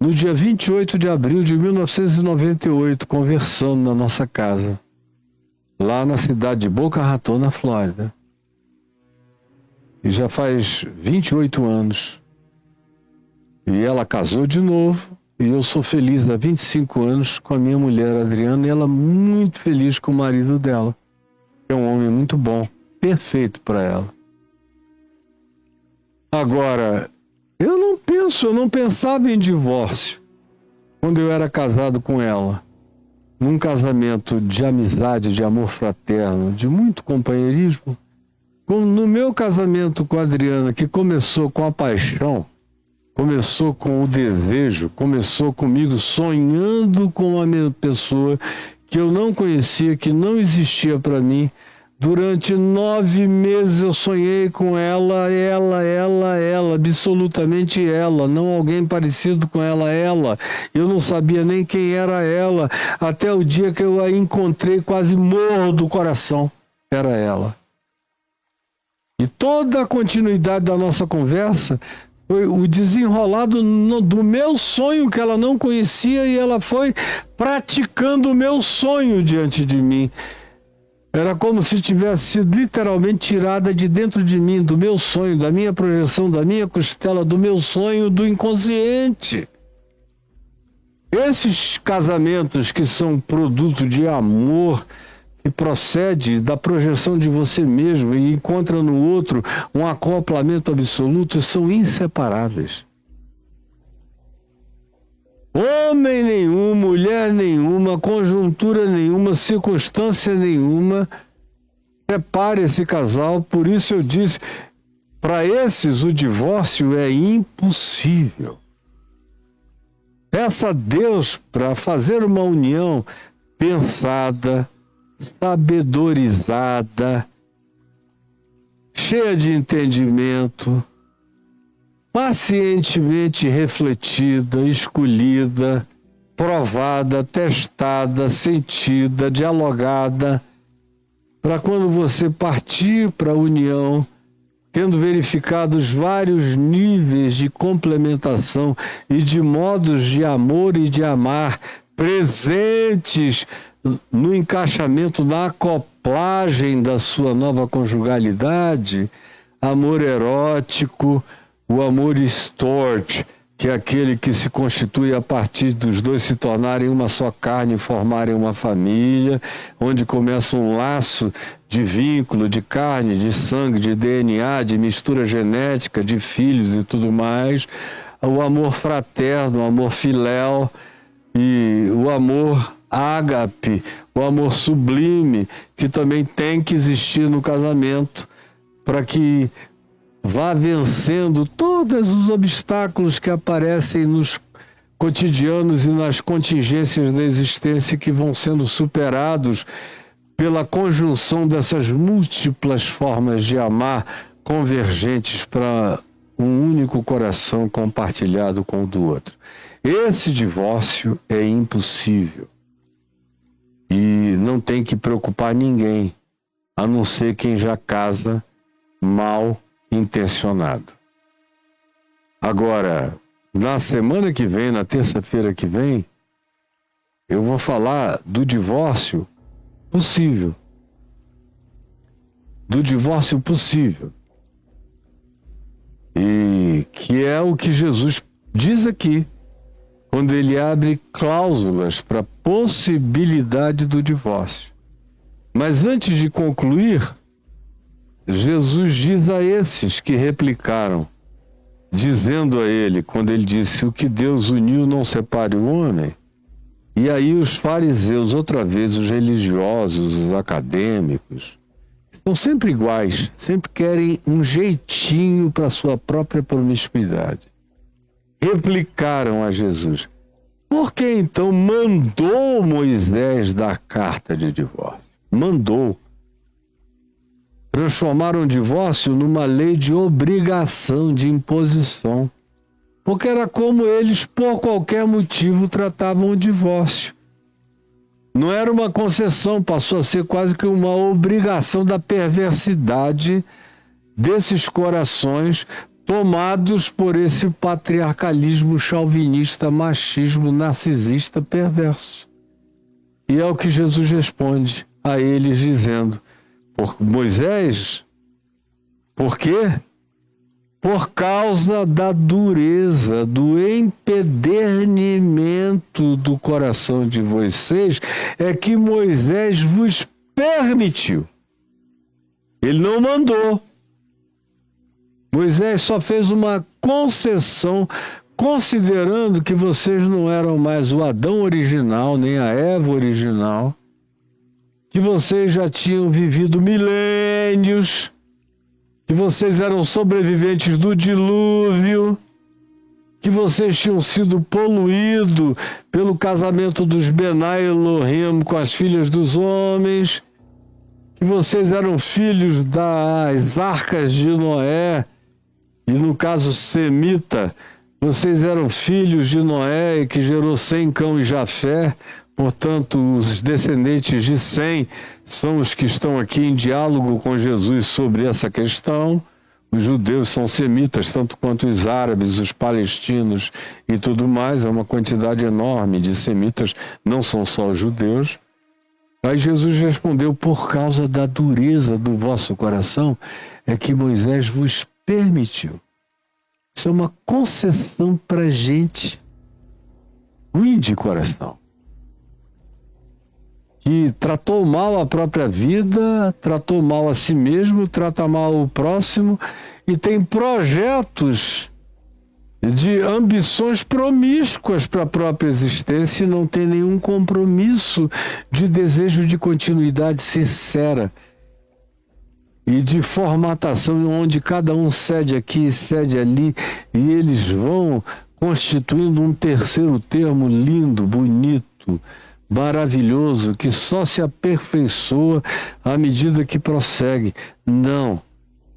no dia 28 de abril de 1998, conversando na nossa casa, lá na cidade de Boca Raton, na Flórida. E já faz 28 anos. E ela casou de novo, e eu sou feliz há 25 anos com a minha mulher, Adriana, e ela muito feliz com o marido dela. É um homem muito bom, perfeito para ela. Agora, eu não pensava em divórcio quando eu era casado com ela. Num casamento de amizade, de amor fraterno, de muito companheirismo. Como no meu casamento com a Adriana, que começou com a paixão, começou com o desejo, começou comigo sonhando com uma pessoa que eu não conhecia, que não existia para mim. Durante 9 meses eu sonhei com ela, absolutamente ela, não alguém parecido com ela. Eu não sabia nem quem era ela, até o dia que eu a encontrei, quase morro do coração. Era ela. E toda a continuidade da nossa conversa foi o desenrolado do meu sonho que ela não conhecia, e ela foi praticando o meu sonho diante de mim. Era como se tivesse sido literalmente tirada de dentro de mim, do meu sonho, da minha projeção, da minha costela, do meu sonho, do inconsciente. Esses casamentos que são produto de amor, que procede da projeção de você mesmo e encontra no outro um acoplamento absoluto, são inseparáveis. Homem nenhum, mulher nenhuma, conjuntura nenhuma, circunstância nenhuma separe esse casal. Por isso eu disse, para esses o divórcio é impossível. Peça a Deus para fazer uma união pensada, sabedorizada, cheia de entendimento, pacientemente refletida, escolhida, provada, testada, sentida, dialogada, para quando você partir para a união, tendo verificado os vários níveis de complementação e de modos de amor e de amar presentes no encaixamento, na acoplagem da sua nova conjugalidade, amor erótico, o amor storge, que é aquele que se constitui a partir dos dois se tornarem uma só carne e formarem uma família, onde começa um laço de vínculo, de carne, de sangue, de DNA, de mistura genética, de filhos e tudo mais. O amor fraterno, o amor filéu e o amor ágape, o amor sublime, que também tem que existir no casamento, para que vá vencendo todos os obstáculos que aparecem nos cotidianos e nas contingências da existência, que vão sendo superados pela conjunção dessas múltiplas formas de amar convergentes para um único coração compartilhado com o do outro. Esse divórcio é impossível e não tem que preocupar ninguém, a não ser quem já casa mal intencionado. Agora, na semana que vem, na terça-feira que vem, eu vou falar do divórcio possível. Do divórcio possível. E que é o que Jesus diz aqui, quando ele abre cláusulas para a possibilidade do divórcio. Mas antes de concluir, Jesus diz a esses que replicaram, dizendo a ele, quando ele disse, o que Deus uniu não separe o homem. E aí os fariseus, outra vez, os religiosos, os acadêmicos, são sempre iguais, sempre querem um jeitinho para a sua própria promiscuidade. Replicaram a Jesus, por que então mandou Moisés dar carta de divórcio? Mandou. Transformaram o divórcio numa lei de obrigação, de imposição. Porque era como eles, por qualquer motivo, tratavam o divórcio. Não era uma concessão, passou a ser quase que uma obrigação da perversidade desses corações tomados por esse patriarcalismo chauvinista, machismo, narcisista, perverso. E é o que Jesus responde a eles dizendo, Moisés, por quê? Por causa da dureza, do empedernimento do coração de vocês, é que Moisés vos permitiu. Ele não mandou. Moisés só fez uma concessão, considerando que vocês não eram mais o Adão original, nem a Eva original, que vocês já tinham vivido milênios, que vocês eram sobreviventes do dilúvio, que vocês tinham sido poluídos pelo casamento dos Benai e Elohim com as filhas dos homens, que vocês eram filhos das arcas de Noé, e no caso semita, vocês eram filhos de Noé, que gerou Sem, Cão e Jafé. Portanto, os descendentes de Sem são os que estão aqui em diálogo com Jesus sobre essa questão. Os judeus são semitas, tanto quanto os árabes, os palestinos e tudo mais. É uma quantidade enorme de semitas, não são só os judeus. Aí Jesus respondeu, por causa da dureza do vosso coração, é que Moisés vos permitiu. Isso é uma concessão para gente ruim de coração, que tratou mal a própria vida, tratou mal a si mesmo, trata mal o próximo e tem projetos de ambições promíscuas para a própria existência e não tem nenhum compromisso de desejo de continuidade sincera e de formatação onde cada um cede aqui, cede ali e eles vão constituindo um terceiro termo lindo, bonito, maravilhoso, que só se aperfeiçoa à medida que prossegue. Não,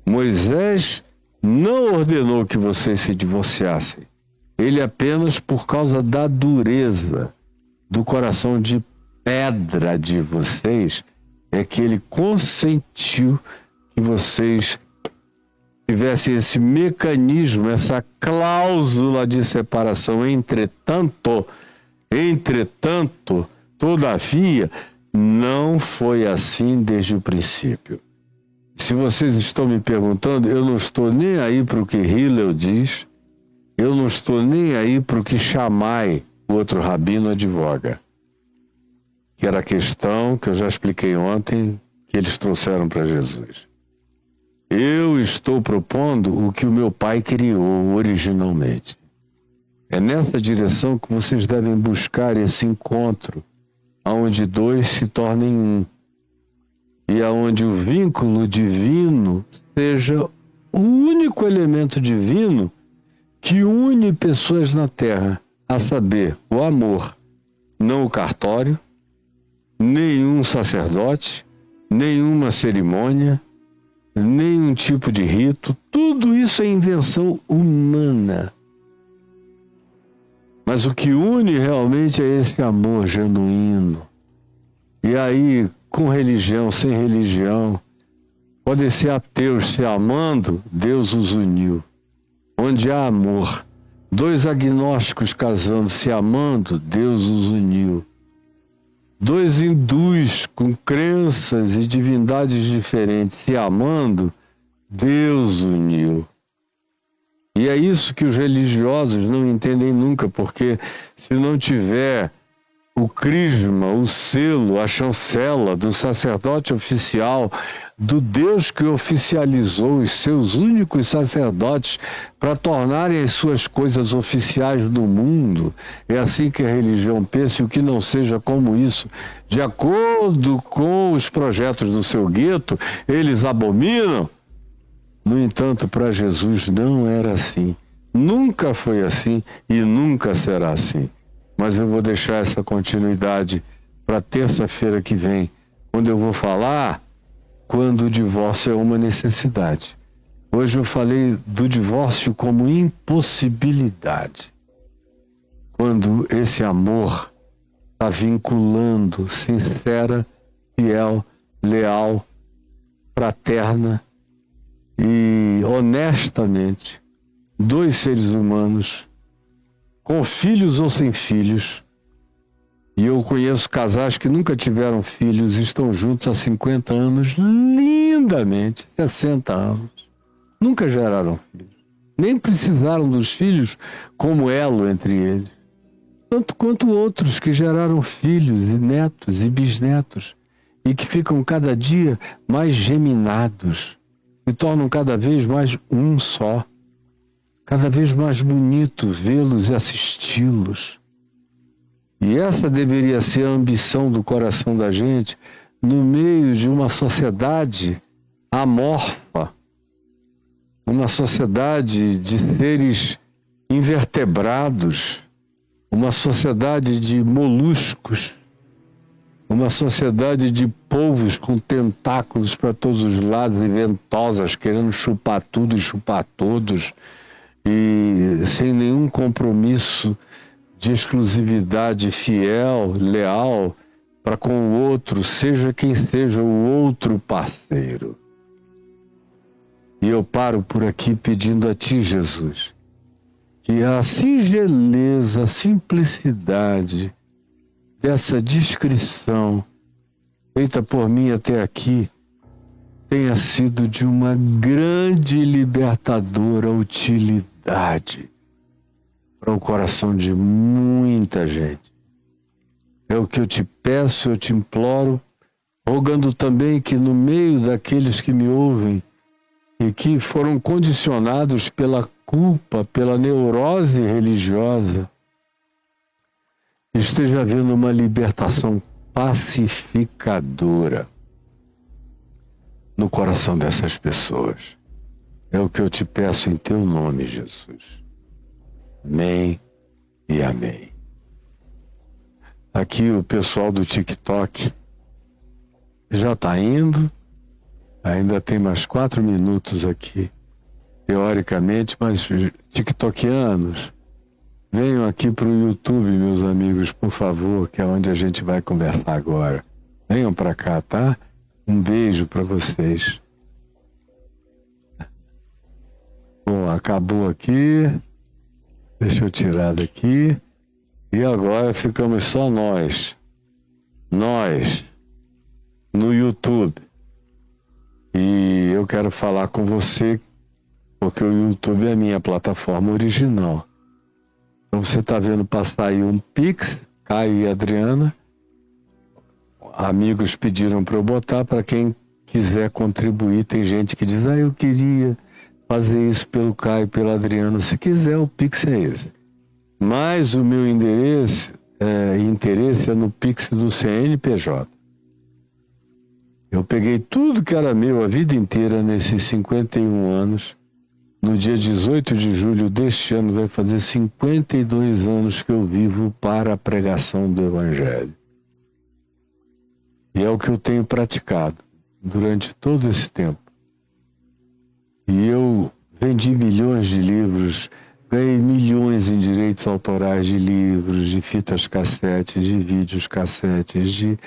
Moisés não ordenou que vocês se divorciassem. Ele apenas, por causa da dureza do coração de pedra de vocês, é que ele consentiu que vocês tivessem esse mecanismo, essa cláusula de separação. Entretanto, todavia, não foi assim desde o princípio. Se vocês estão me perguntando, eu não estou nem aí para o que Hillel diz, eu não estou nem aí para o que Shammai, o outro rabino, advoga. Que era a questão que eu já expliquei ontem, que eles trouxeram para Jesus. Eu estou propondo o que o meu pai criou originalmente. É nessa direção que vocês devem buscar esse encontro, onde dois se tornem um, e aonde o vínculo divino seja o único elemento divino que une pessoas na Terra, a saber, o amor, não o cartório, nenhum sacerdote, nenhuma cerimônia, nenhum tipo de rito, tudo isso é invenção humana. Mas o que une realmente é esse amor genuíno. E aí, com religião, sem religião, podem ser ateus se amando, Deus os uniu. Onde há amor, dois agnósticos casando, se amando, Deus os uniu. Dois hindus com crenças e divindades diferentes se amando, Deus uniu. E é isso que os religiosos não entendem nunca, porque se não tiver o crisma, o selo, a chancela do sacerdote oficial, do Deus que oficializou os seus únicos sacerdotes para tornarem as suas coisas oficiais no mundo, é assim que a religião pensa, e o que não seja como isso, de acordo com os projetos do seu gueto, eles abominam. No entanto, para Jesus não era assim. Nunca foi assim e nunca será assim. Mas eu vou deixar essa continuidade para terça-feira que vem, quando eu vou falar quando o divórcio é uma necessidade. Hoje eu falei do divórcio como impossibilidade. Quando esse amor está vinculando, sincera, fiel, leal, fraterna e honestamente, dois seres humanos, com filhos ou sem filhos, e eu conheço casais que nunca tiveram filhos e estão juntos há 50 anos, lindamente, 60 anos, nunca geraram filhos, nem precisaram dos filhos como elo entre eles, tanto quanto outros que geraram filhos e netos e bisnetos, e que ficam cada dia mais geminados, e tornam cada vez mais um só. Cada vez mais bonito vê-los e assisti-los. E essa deveria ser a ambição do coração da gente no meio de uma sociedade amorfa, uma sociedade de seres invertebrados, uma sociedade de moluscos, uma sociedade de polvos com tentáculos para todos os lados e ventosas, querendo chupar tudo e chupar todos, e sem nenhum compromisso de exclusividade fiel, leal, para com o outro, seja quem seja o outro parceiro. E eu paro por aqui pedindo a Ti, Jesus, que a singeleza, a simplicidade dessa descrição feita por mim até aqui tenha sido de uma grande e libertadora utilidade para o coração de muita gente. É o que eu te peço, eu te imploro, rogando também que no meio daqueles que me ouvem e que foram condicionados pela culpa, pela neurose religiosa, esteja havendo uma libertação pacificadora no coração dessas pessoas. É o que eu te peço em teu nome, Jesus. Amém e amém. Aqui o pessoal do TikTok já está indo. Ainda tem mais 4 minutos aqui, teoricamente, mas tiktokianos, venham aqui para o YouTube, meus amigos, por favor, que é onde a gente vai conversar agora. Venham para cá, tá? Um beijo para vocês. Bom, acabou aqui. Deixa eu tirar daqui. E agora ficamos só nós. Nós. No YouTube. E eu quero falar com você, porque o YouTube é a minha plataforma original. Então você está vendo passar aí um Pix, Caio e Adriana. Amigos pediram para eu botar, para quem quiser contribuir. Tem gente que diz, eu queria fazer isso pelo Caio e pela Adriana. Se quiser, o Pix é esse. Mas o meu interesse é no Pix do CNPJ. Eu peguei tudo que era meu a vida inteira nesses 51 anos. No dia 18 de julho deste ano vai fazer 52 anos que eu vivo para a pregação do Evangelho. E é o que eu tenho praticado durante todo esse tempo. E eu vendi milhões de livros, ganhei milhões em direitos autorais de livros, de fitas cassetes, de vídeos cassetes, de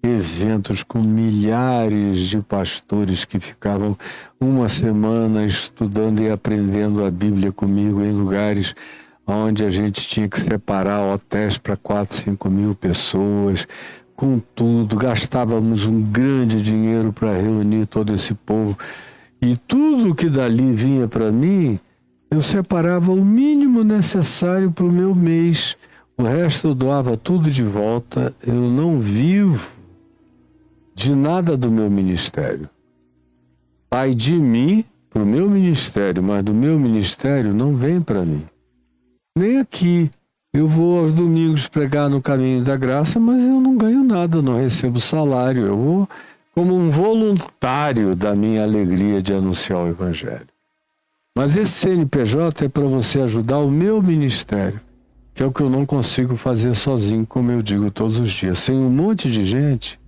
eventos com milhares de pastores que ficavam uma semana estudando e aprendendo a Bíblia comigo em lugares onde a gente tinha que separar hotéis para 4, 5 mil pessoas. Com tudo, gastávamos um grande dinheiro para reunir todo esse povo. E tudo que dali vinha para mim eu separava o mínimo necessário para o meu mês. O resto eu doava tudo de volta. Eu não vivo de nada do meu ministério. Sai de mim para o meu ministério, mas do meu ministério não vem para mim. Nem aqui. Eu vou aos domingos pregar no Caminho da Graça, mas eu não ganho nada, não recebo salário. Eu vou como um voluntário da minha alegria de anunciar o Evangelho. Mas esse CNPJ é para você ajudar o meu ministério, que é o que eu não consigo fazer sozinho, como eu digo todos os dias. Sem um monte de gente,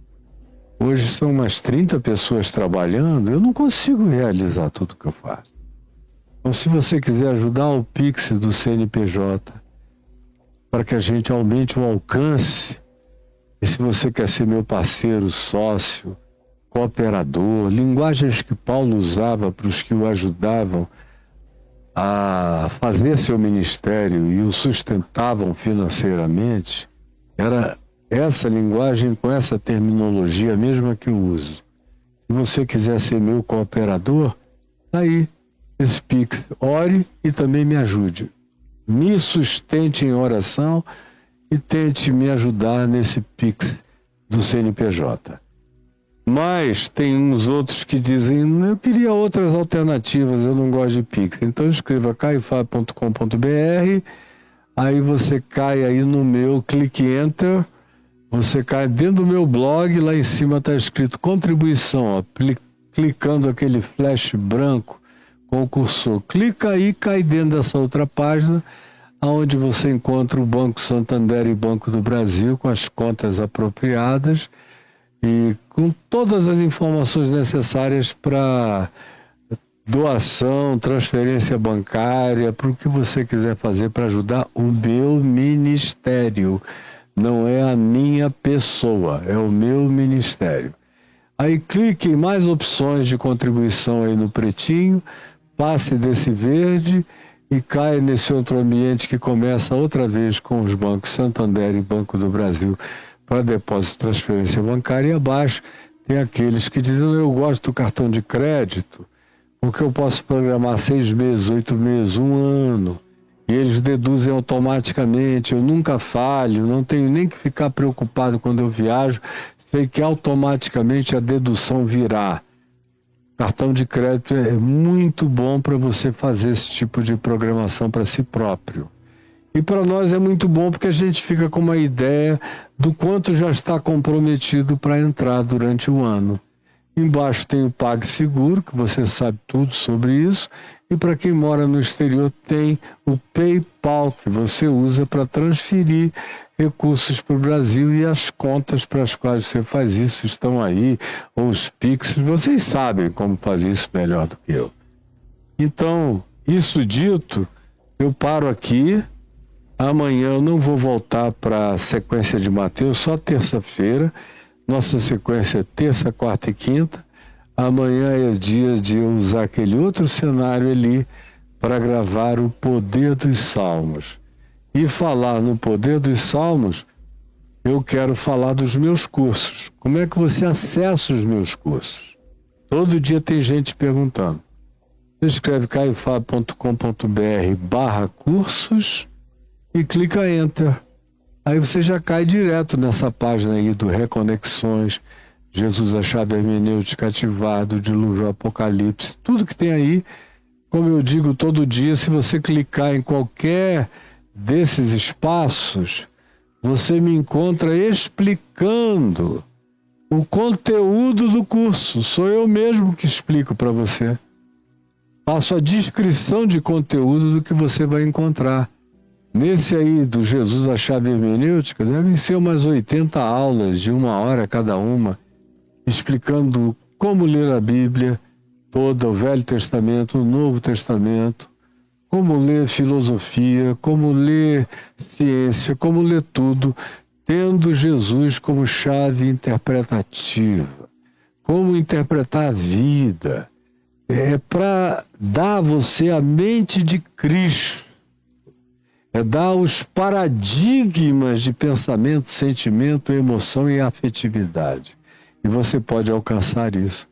hoje são umas 30 pessoas trabalhando, eu não consigo realizar tudo que eu faço. Então, se você quiser ajudar o Pix do CNPJ, para que a gente aumente o alcance, e se você quer ser meu parceiro, sócio, cooperador, linguagens que Paulo usava para os que o ajudavam a fazer seu ministério e o sustentavam financeiramente, era essa linguagem com essa terminologia mesma que eu uso. Se você quiser ser meu cooperador, tá aí esse Pix. Ore e também me ajude. Me sustente em oração e tente me ajudar nesse Pix do CNPJ. Mas tem uns outros que dizem, eu queria outras alternativas, eu não gosto de Pix. Então escreva caifab.com.br, aí você cai aí no meu, clique Enter, você cai dentro do meu blog, lá em cima está escrito contribuição, ó, clicando aquele flash branco com o cursor. Clica aí, cai dentro dessa outra página, onde você encontra o Banco Santander e Banco do Brasil com as contas apropriadas e com todas as informações necessárias para doação, transferência bancária, para o que você quiser fazer para ajudar o meu ministério. Não é a minha pessoa, é o meu ministério. Aí clique em mais opções de contribuição aí no pretinho, passe desse verde e cai nesse outro ambiente que começa outra vez com os bancos Santander e Banco do Brasil para depósito e transferência bancária. E abaixo tem aqueles que dizem, eu gosto do cartão de crédito, porque eu posso programar 6 meses, 8 meses, 1 ano, e eles deduzem automaticamente, eu nunca falho, não tenho nem que ficar preocupado quando eu viajo, sei que automaticamente a dedução virá. Cartão de crédito é muito bom para você fazer esse tipo de programação para si próprio. E para nós é muito bom porque a gente fica com uma ideia do quanto já está comprometido para entrar durante o ano. Embaixo tem o PagSeguro, que você sabe tudo sobre isso. E para quem mora no exterior tem o PayPal, que você usa para transferir recursos para o Brasil, e as contas para as quais você faz isso estão aí, ou os Pix, vocês sabem como fazer isso melhor do que eu. Então, isso dito, eu paro aqui. Amanhã eu não vou voltar para a sequência de Mateus, só terça-feira. Nossa sequência é terça, quarta e quinta. Amanhã é dia de eu usar aquele outro cenário ali para gravar o Poder dos Salmos. E falar no Poder dos Salmos, eu quero falar dos meus cursos. Como é que você acessa os meus cursos? Todo dia tem gente perguntando. Você escreve caifab.com.br/cursos e clica Enter. Aí você já cai direto nessa página aí do Reconexões, Jesus, a chave hermenêutica ativado, Dilúvio, Apocalipse, tudo que tem aí. Como eu digo todo dia, se você clicar em qualquer desses espaços, você me encontra explicando o conteúdo do curso. Sou eu mesmo que explico para você. Faço a descrição de conteúdo do que você vai encontrar. Nesse aí do Jesus, a chave hermenêutica, devem ser umas 80 aulas de 1 hora cada uma, explicando como ler a Bíblia toda, o Velho Testamento, o Novo Testamento, como ler filosofia, como ler ciência, como ler tudo, tendo Jesus como chave interpretativa. Como interpretar a vida. É para dar a você a mente de Cristo. É dar os paradigmas de pensamento, sentimento, emoção e afetividade. E você pode alcançar isso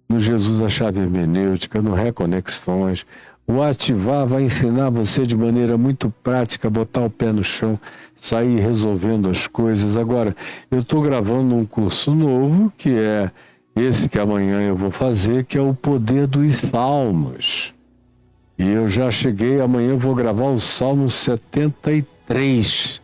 no Jesus, a chave hermenêutica, no Reconexões, O ativar vai ensinar você de maneira muito prática a botar o pé no chão, sair resolvendo as coisas. Agora, eu estou gravando um curso novo, que é esse que amanhã eu vou fazer, que é o Poder dos Salmos. E eu já cheguei, amanhã eu vou gravar o Salmo 73.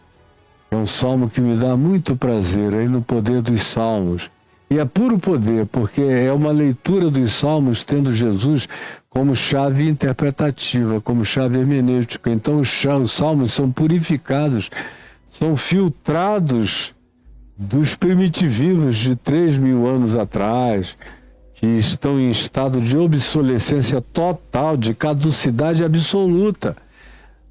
É um salmo que me dá muito prazer, aí no Poder dos Salmos. E é puro poder, porque é uma leitura dos salmos tendo Jesus como chave interpretativa, como chave hermenêutica. Então os salmos são purificados, são filtrados dos primitivismos de 3.000 anos atrás, que estão em estado de obsolescência total, de caducidade absoluta.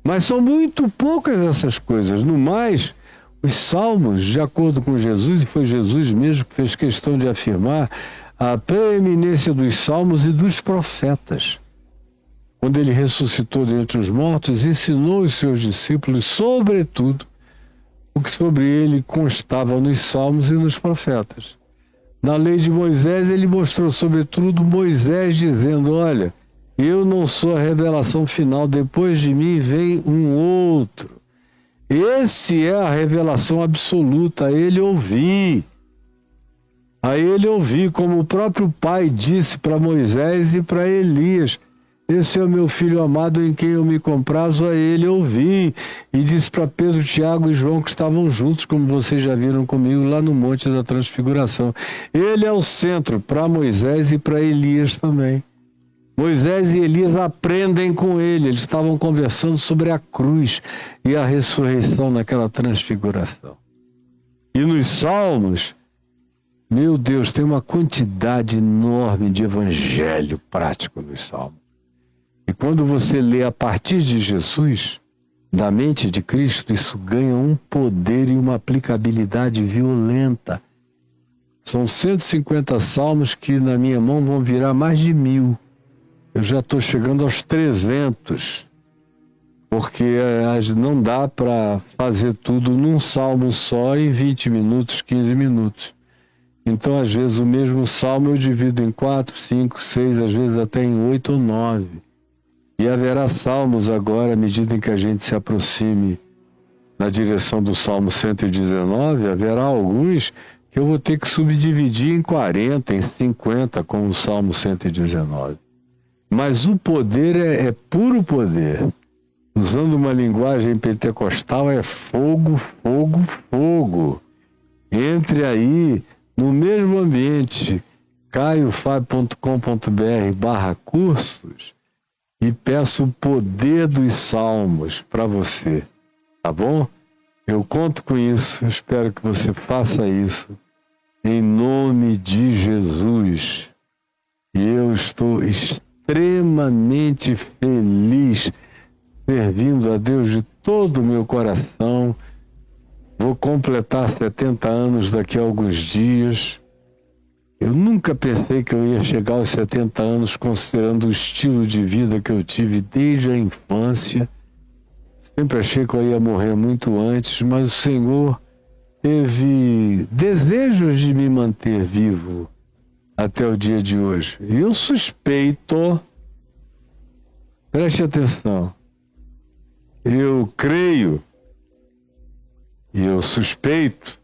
Mas são muito poucas essas coisas. No mais, os salmos, de acordo com Jesus, e foi Jesus mesmo que fez questão de afirmar a preeminência dos salmos e dos profetas. Quando ele ressuscitou dentre os mortos, ensinou os seus discípulos, sobretudo, o que sobre ele constava nos salmos e nos profetas. Na lei de Moisés, ele mostrou, sobretudo, Moisés dizendo: olha, eu não sou a revelação final, depois de mim vem um outro. Esse é a revelação absoluta, a ele ouvi. A ele ouvi, como o próprio pai disse para Moisés e para Elias: esse é o meu filho amado em quem eu me comprazo, a ele ouvi. E disse para Pedro, Tiago e João, que estavam juntos, como vocês já viram comigo, lá no Monte da Transfiguração. Ele é o centro para Moisés e para Elias também. Moisés e Elias aprendem com ele, eles estavam conversando sobre a cruz e a ressurreição naquela transfiguração. E nos Salmos, meu Deus, tem uma quantidade enorme de evangelho prático nos Salmos. E quando você lê a partir de Jesus, da mente de Cristo, isso ganha um poder e uma aplicabilidade violenta. São 150 salmos que na minha mão vão virar mais de 1.000. Eu já estou chegando aos 300, porque não dá para fazer tudo num salmo só em 20 minutos, 15 minutos. Então, às vezes, o mesmo salmo eu divido em 4, 5, 6, às vezes até em 8 ou 9. E haverá salmos agora, à medida em que a gente se aproxime na direção do Salmo 119, haverá alguns que eu vou ter que subdividir em 40, em 50, como o Salmo 119. Mas o poder é puro poder. Usando uma linguagem pentecostal, é fogo, fogo, fogo. Entre aí, no mesmo ambiente, caiofab.com.br/cursos, e peço o poder dos salmos para você, tá bom? Eu conto com isso, eu espero que você faça isso, em nome de Jesus. E eu estou extremamente feliz, servindo a Deus de todo o meu coração. Vou completar 70 anos daqui a alguns dias. Eu nunca pensei que eu ia chegar aos 70 anos, considerando o estilo de vida que eu tive desde a infância. Sempre achei que eu ia morrer muito antes, mas o Senhor teve desejos de me manter vivo até o dia de hoje. E eu suspeito, preste atenção, eu creio e eu suspeito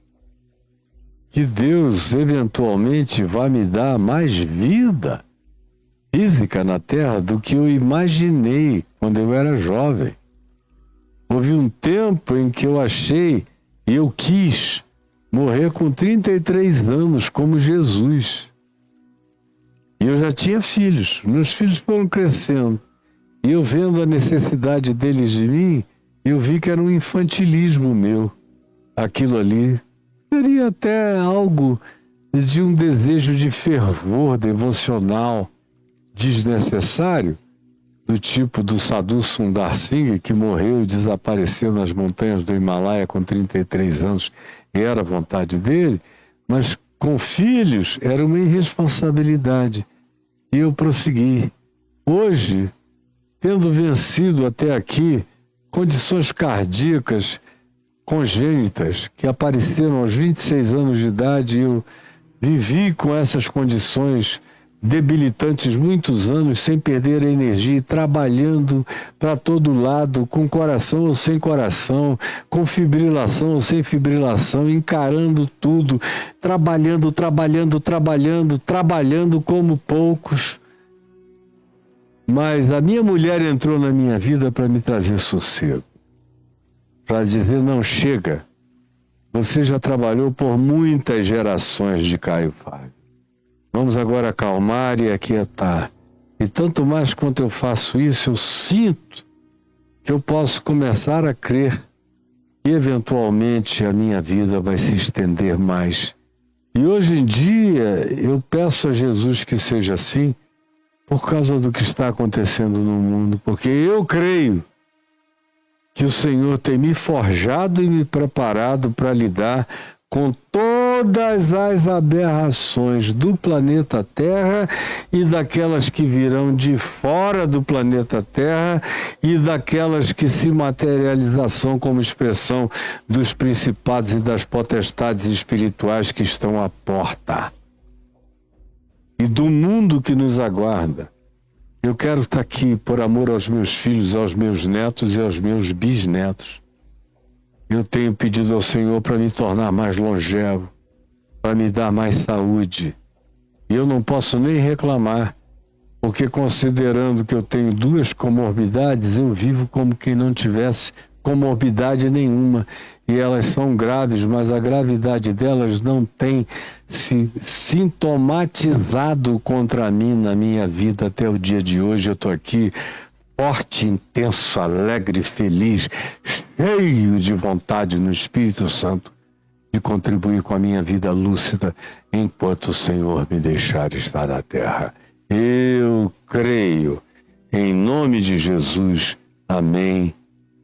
que Deus eventualmente vai me dar mais vida física na Terra do que eu imaginei quando eu era jovem. Houve um tempo em que eu achei e eu quis morrer com 33 anos como Jesus. E eu já tinha filhos, meus filhos foram crescendo. E eu vendo a necessidade deles de mim, eu vi que era um infantilismo meu, aquilo ali. Seria até algo de um desejo de fervor devocional desnecessário, do tipo do Sadhu Sundar Singh, que morreu e desapareceu nas montanhas do Himalaia com 33 anos, e era a vontade dele, mas com filhos era uma irresponsabilidade. E eu prossegui. Hoje, tendo vencido até aqui condições cardíacas congênitas que apareceram aos 26 anos de idade, eu vivi com essas condições debilitantes muitos anos sem perder a energia, trabalhando para todo lado, com coração ou sem coração, com fibrilação ou sem fibrilação, encarando tudo, trabalhando como poucos. Mas a minha mulher entrou na minha vida para me trazer sossego, para dizer: não, chega, você já trabalhou por muitas gerações de Caio Fábio. Vamos agora acalmar e aquietar. E tanto mais quanto eu faço isso, eu sinto que eu posso começar a crer que eventualmente a minha vida vai se estender mais. E hoje em dia eu peço a Jesus que seja assim por causa do que está acontecendo no mundo, porque eu creio que o Senhor tem me forjado e me preparado para lidar com todas as aberrações do planeta Terra e daquelas que virão de fora do planeta Terra e daquelas que se materializam como expressão dos principados e das potestades espirituais que estão à porta. E do mundo que nos aguarda. Eu quero estar aqui por amor aos meus filhos, aos meus netos e aos meus bisnetos. Eu tenho pedido ao Senhor para me tornar mais longevo, para me dar mais saúde. E eu não posso nem reclamar, porque considerando que eu tenho 2 comorbidades, eu vivo como quem não tivesse comorbidade nenhuma. E elas são graves, mas a gravidade delas não tem se sintomatizado contra mim na minha vida até o dia de hoje. Eu estou aqui forte, intenso, alegre, feliz, cheio de vontade no Espírito Santo de contribuir com a minha vida lúcida enquanto o Senhor me deixar estar na terra. Eu creio, em nome de Jesus. Amém,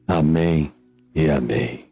amém e amém.